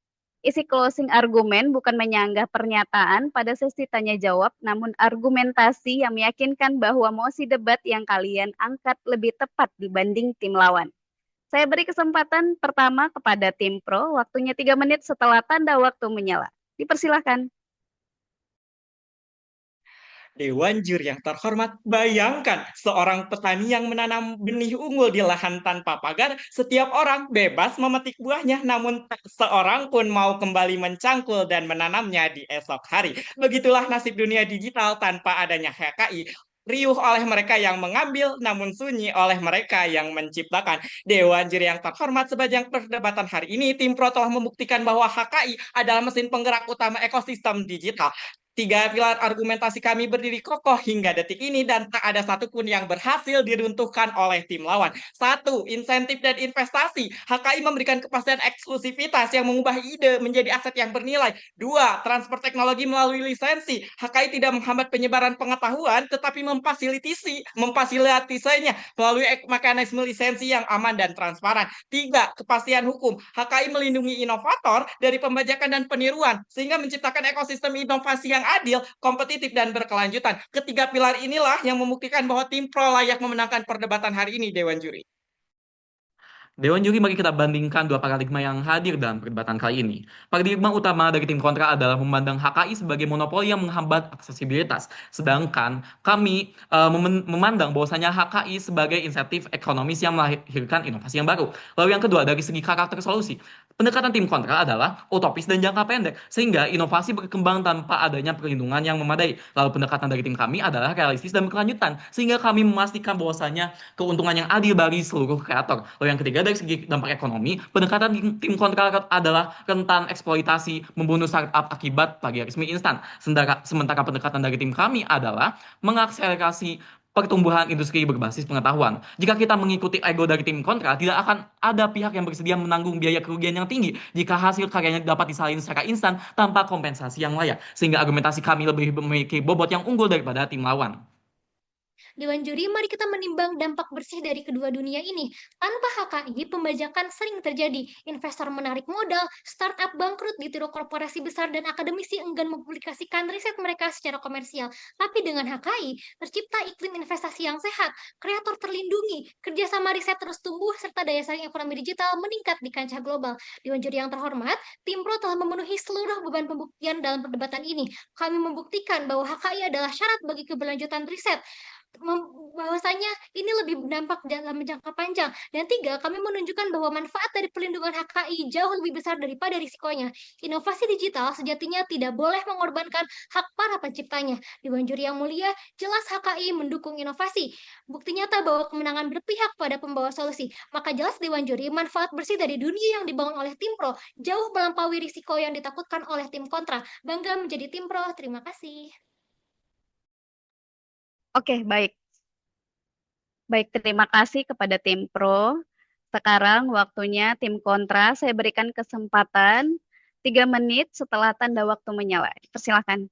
Isi closing argumen bukan menyanggah pernyataan pada sesi tanya jawab, namun argumentasi yang meyakinkan bahwa mosi debat yang kalian angkat lebih tepat dibanding tim lawan. Saya beri kesempatan pertama kepada tim pro, waktunya 3 menit setelah tanda waktu menyala. Dipersilahkan. Dewan juri yang terhormat, bayangkan seorang petani yang menanam benih unggul di lahan tanpa pagar. Setiap orang bebas memetik buahnya, namun tak seorang pun mau kembali mencangkul dan menanamnya di esok hari. Begitulah nasib dunia digital tanpa adanya HKI. Riuh oleh mereka yang mengambil, namun sunyi oleh mereka yang menciptakan. Dewan juri yang terhormat, sepanjang perdebatan hari ini, tim Pro telah membuktikan bahwa HKI adalah mesin penggerak utama ekosistem digital. 3 pilar argumentasi kami berdiri kokoh hingga detik ini dan tak ada satupun yang berhasil diruntuhkan oleh tim lawan. 1. Insentif dan investasi. HKI memberikan kepastian eksklusivitas yang mengubah ide menjadi aset yang bernilai. 2. Transfer teknologi melalui lisensi. HKI tidak menghambat penyebaran pengetahuan tetapi memfasilitasinya melalui mekanisme lisensi yang aman dan transparan. 3. Kepastian hukum. HKI melindungi inovator dari pembajakan dan peniruan sehingga menciptakan ekosistem inovasi yang adil, kompetitif, dan berkelanjutan. Ketiga pilar inilah yang membuktikan bahwa tim Pro layak memenangkan perdebatan hari ini, Dewan Juri. Dewan juri, mari kita bandingkan dua paradigma yang hadir dalam perdebatan kali ini. Paradigma utama dari tim kontra adalah memandang HKI sebagai monopoli yang menghambat aksesibilitas. Sedangkan kami memandang bahwasanya HKI sebagai insentif ekonomis yang melahirkan inovasi yang baru. Lalu yang kedua, dari segi karakter solusi. Pendekatan tim kontra adalah utopis dan jangka pendek, sehingga inovasi berkembang tanpa adanya perlindungan yang memadai. Lalu pendekatan dari tim kami adalah realistis dan berkelanjutan, sehingga kami memastikan bahwasanya keuntungan yang adil bagi seluruh kreator. Lalu yang ketiga, dari segi dampak ekonomi, pendekatan tim kontra adalah rentan eksploitasi, membunuh startup akibat plagiarisme instan. Sementara pendekatan dari tim kami adalah mengakselerasi pertumbuhan industri berbasis pengetahuan. Jika kita mengikuti ego dari tim kontra, tidak akan ada pihak yang bersedia menanggung biaya kerugian yang tinggi jika hasil karyanya dapat disalin secara instan tanpa kompensasi yang layak. Sehingga argumentasi kami lebih memiliki bobot yang unggul daripada tim lawan. Dewan juri, mari kita menimbang dampak bersih dari kedua dunia ini. Tanpa HKI, pembajakan sering terjadi. Investor menarik modal, startup bangkrut ditiru korporasi besar, dan akademisi enggan mempublikasikan riset mereka secara komersial. Tapi dengan HKI, tercipta iklim investasi yang sehat, kreator terlindungi, kerjasama riset terus tumbuh, serta daya saing ekonomi digital meningkat di kancah global. Dewan juri yang terhormat, tim Pro telah memenuhi seluruh beban pembuktian dalam perdebatan ini. Kami membuktikan bahwa HKI adalah syarat bagi keberlanjutan riset, bahwasanya ini lebih berdampak dalam jangka panjang. Dan 3, kami menunjukkan bahwa manfaat dari perlindungan HKI jauh lebih besar daripada risikonya. Inovasi digital sejatinya tidak boleh mengorbankan hak para penciptanya. Dewan juri yang mulia, jelas HKI mendukung inovasi. Bukti nyata bahwa kemenangan berpihak pada pembawa solusi. Maka jelas Dewan juri, manfaat bersih dari dunia yang dibangun oleh tim Pro jauh melampaui risiko yang ditakutkan oleh tim kontra. Bangga menjadi tim Pro. Terima kasih. Oke, baik. Baik, terima kasih kepada tim Pro. Sekarang waktunya tim kontra. Saya berikan kesempatan 3 menit setelah tanda waktu menyala. Persilakan.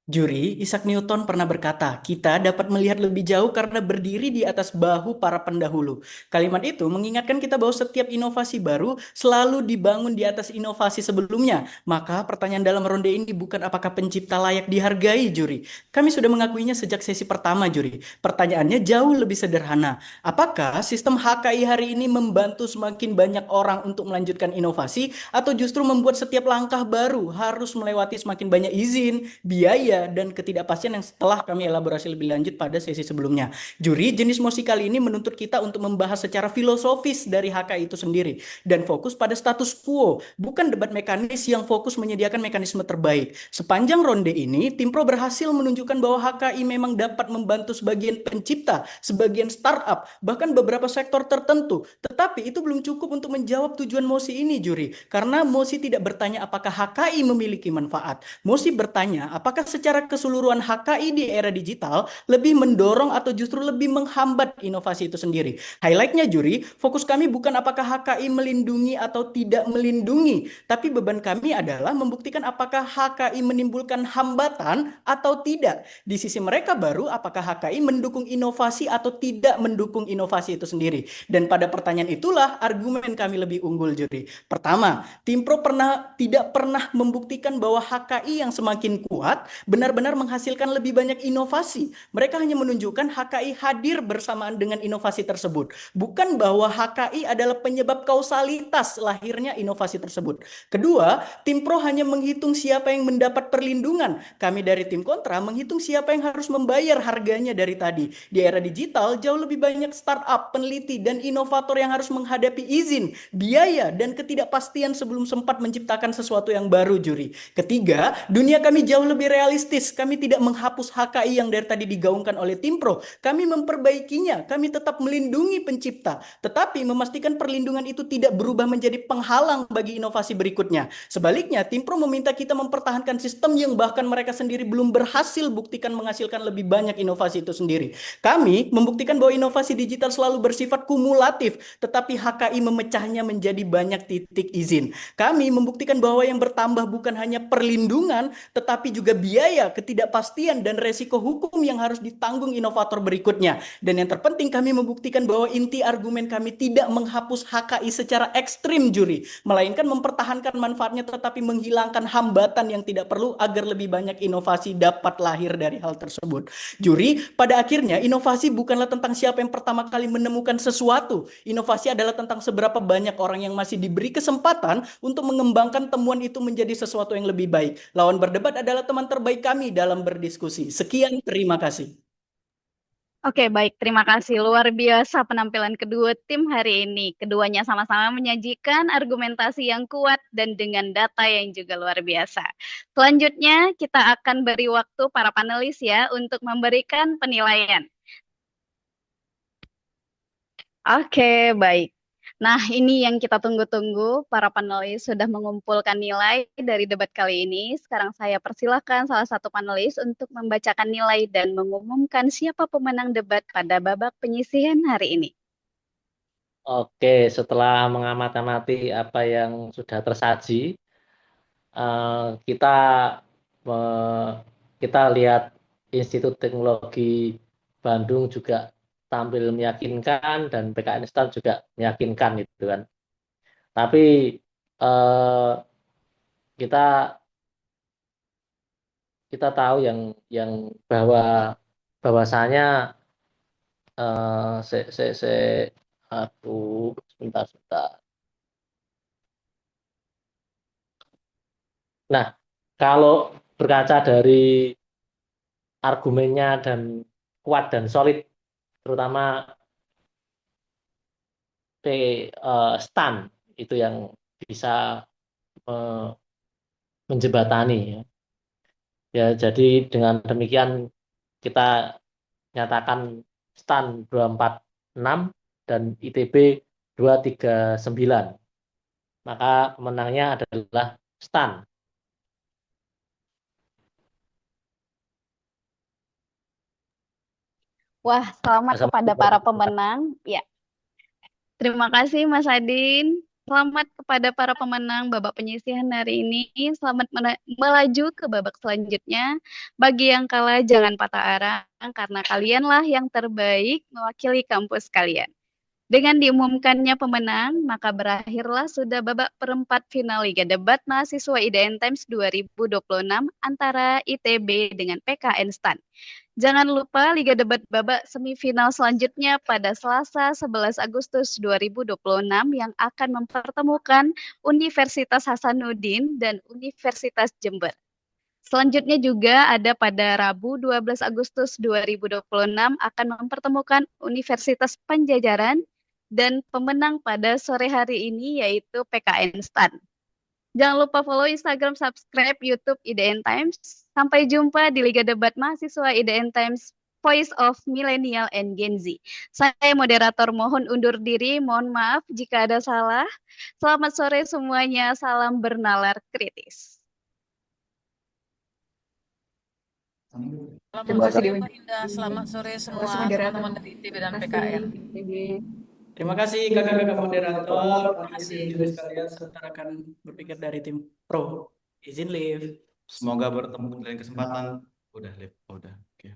Juri, Isaac Newton pernah berkata, kita dapat melihat lebih jauh karena berdiri di atas bahu para pendahulu. Kalimat itu mengingatkan kita bahwa setiap inovasi baru selalu dibangun di atas inovasi sebelumnya. Maka pertanyaan dalam ronde ini bukan apakah pencipta layak dihargai, juri. Kami sudah mengakuinya sejak sesi pertama, juri. Pertanyaannya jauh lebih sederhana. Apakah sistem HKI hari ini membantu semakin banyak orang untuk melanjutkan inovasi, atau justru membuat setiap langkah baru harus melewati semakin banyak izin, biaya, biaya dan ketidakpastian yang telah kami elaborasi lebih lanjut pada sesi sebelumnya. Juri, jenis mosi kali ini menuntut kita untuk membahas secara filosofis dari HKI itu sendiri dan fokus pada status quo, bukan debat mekanis yang fokus menyediakan mekanisme terbaik. Sepanjang ronde ini, tim pro berhasil menunjukkan bahwa HKI memang dapat membantu sebagian pencipta, sebagian startup, bahkan beberapa sektor tertentu. Tetapi itu belum cukup untuk menjawab tujuan mosi ini, juri. Karena mosi tidak bertanya apakah HKI memiliki manfaat. Mosi bertanya apakah secara keseluruhan HKI di era digital lebih mendorong atau justru lebih menghambat inovasi itu sendiri. Highlightnya juri, fokus kami bukan apakah HKI melindungi atau tidak melindungi, tapi beban kami adalah membuktikan apakah HKI menimbulkan hambatan atau tidak. Di sisi mereka baru, apakah HKI mendukung inovasi atau tidak mendukung inovasi itu sendiri. Dan pada pertanyaan itulah argumen kami lebih unggul, juri. Pertama, tim pro tidak pernah membuktikan bahwa HKI yang semakin kuat benar-benar menghasilkan lebih banyak inovasi. Mereka hanya menunjukkan HKI hadir bersamaan dengan inovasi tersebut. Bukan bahwa HKI adalah penyebab kausalitas lahirnya inovasi tersebut. Kedua, tim pro hanya menghitung siapa yang mendapat perlindungan. Kami dari tim kontra menghitung siapa yang harus membayar harganya dari tadi. Di era digital, jauh lebih banyak startup, peneliti, dan inovator yang harus menghadapi izin, biaya, dan ketidakpastian sebelum sempat menciptakan sesuatu yang baru, juri. Ketiga, dunia kami jauh lebih realistis. Kami tidak menghapus HKI yang dari tadi digaungkan oleh tim pro. Kami memperbaikinya. Kami tetap melindungi pencipta, tetapi memastikan perlindungan itu tidak berubah menjadi penghalang bagi inovasi berikutnya. Sebaliknya, tim pro meminta kita mempertahankan sistem yang bahkan mereka sendiri belum berhasil buktikan menghasilkan lebih banyak inovasi itu sendiri. Kami membuktikan bahwa inovasi digital selalu bersifat kumulatif, tetapi HKI memecahnya menjadi banyak titik izin. Kami membuktikan bahwa yang bertambah bukan hanya perlindungan, tetapi juga biaya, ketidakpastian, dan resiko hukum yang harus ditanggung inovator berikutnya. Dan yang terpenting, kami membuktikan bahwa inti argumen kami tidak menghapus HKI secara ekstrim, juri, melainkan mempertahankan manfaatnya tetapi menghilangkan hambatan yang tidak perlu agar lebih banyak inovasi dapat lahir dari hal tersebut. Juri, pada akhirnya inovasi bukanlah tentang siapa yang pertama kali menemukan sesuatu. Inovasi adalah tentang seberapa banyak orang yang masih diberi kesempatan untuk mengembangkan temuan itu menjadi sesuatu yang lebih baik. Lawan berdebat adalah teman terbaik kami dalam berdiskusi. Sekian, terima kasih. Oke, baik. Terima kasih. Luar biasa penampilan kedua tim hari ini. Keduanya sama-sama menyajikan argumentasi yang kuat dan dengan data yang juga luar biasa. Selanjutnya, kita akan beri waktu para panelis ya untuk memberikan penilaian. Oke, baik. Nah, ini yang kita tunggu-tunggu. Para panelis sudah mengumpulkan nilai dari debat kali ini. Sekarang saya persilahkan salah satu panelis untuk membacakan nilai dan mengumumkan siapa pemenang debat pada babak penyisihan hari ini. Oke, setelah mengamati apa yang sudah tersaji, kita kita lihat Institut Teknologi Bandung juga tampil meyakinkan dan PKN STAN juga meyakinkan gitu kan. Tapi kita tahu yang bahwasanya sebentar. Nah, kalau berkaca dari argumennya dan kuat dan solid, terutama STAN itu yang bisa menjembatani ya. Ya, jadi dengan demikian kita nyatakan STAN 246 dan ITB 239. Maka pemenangnya adalah STAN. Wah, selamat kepada para pemenang. Ya. Terima kasih Mas Adin. Selamat kepada para pemenang babak penyisihan hari ini. Selamat melaju ke babak selanjutnya. Bagi yang kalah jangan patah arang karena kalianlah yang terbaik mewakili kampus kalian. Dengan diumumkannya pemenang, maka berakhirlah sudah babak perempat final Liga Debat Mahasiswa IDN Times 2026 antara ITB dengan PKN STAN. Jangan lupa Liga Debat babak semifinal selanjutnya pada Selasa 11 Agustus 2026 yang akan mempertemukan Universitas Hasanuddin dan Universitas Jember. Selanjutnya juga ada pada Rabu 12 Agustus 2026 akan mempertemukan Universitas Pajajaran dan pemenang pada sore hari ini yaitu PKN STAN. Jangan lupa follow Instagram, subscribe YouTube IDN Times. Sampai jumpa di Liga Debat Mahasiswa IDN Times Voice of Millennial and Gen Z. Saya moderator mohon undur diri, mohon maaf jika ada salah. Selamat sore semuanya, salam bernalar kritis. Selamat Terima kasih sore Dewan. Mbak Indah, selamat sore Terima semua kasih moderator. teman-teman dari ITB dan Terima kasih. PKN. Terima kasih kakak-kakak moderator, Terima kasih. juri sekalian serta rekan berpikir dari tim Pro. Izin live. Semoga bertemu di lain kesempatan. Udah live, udah. Oke.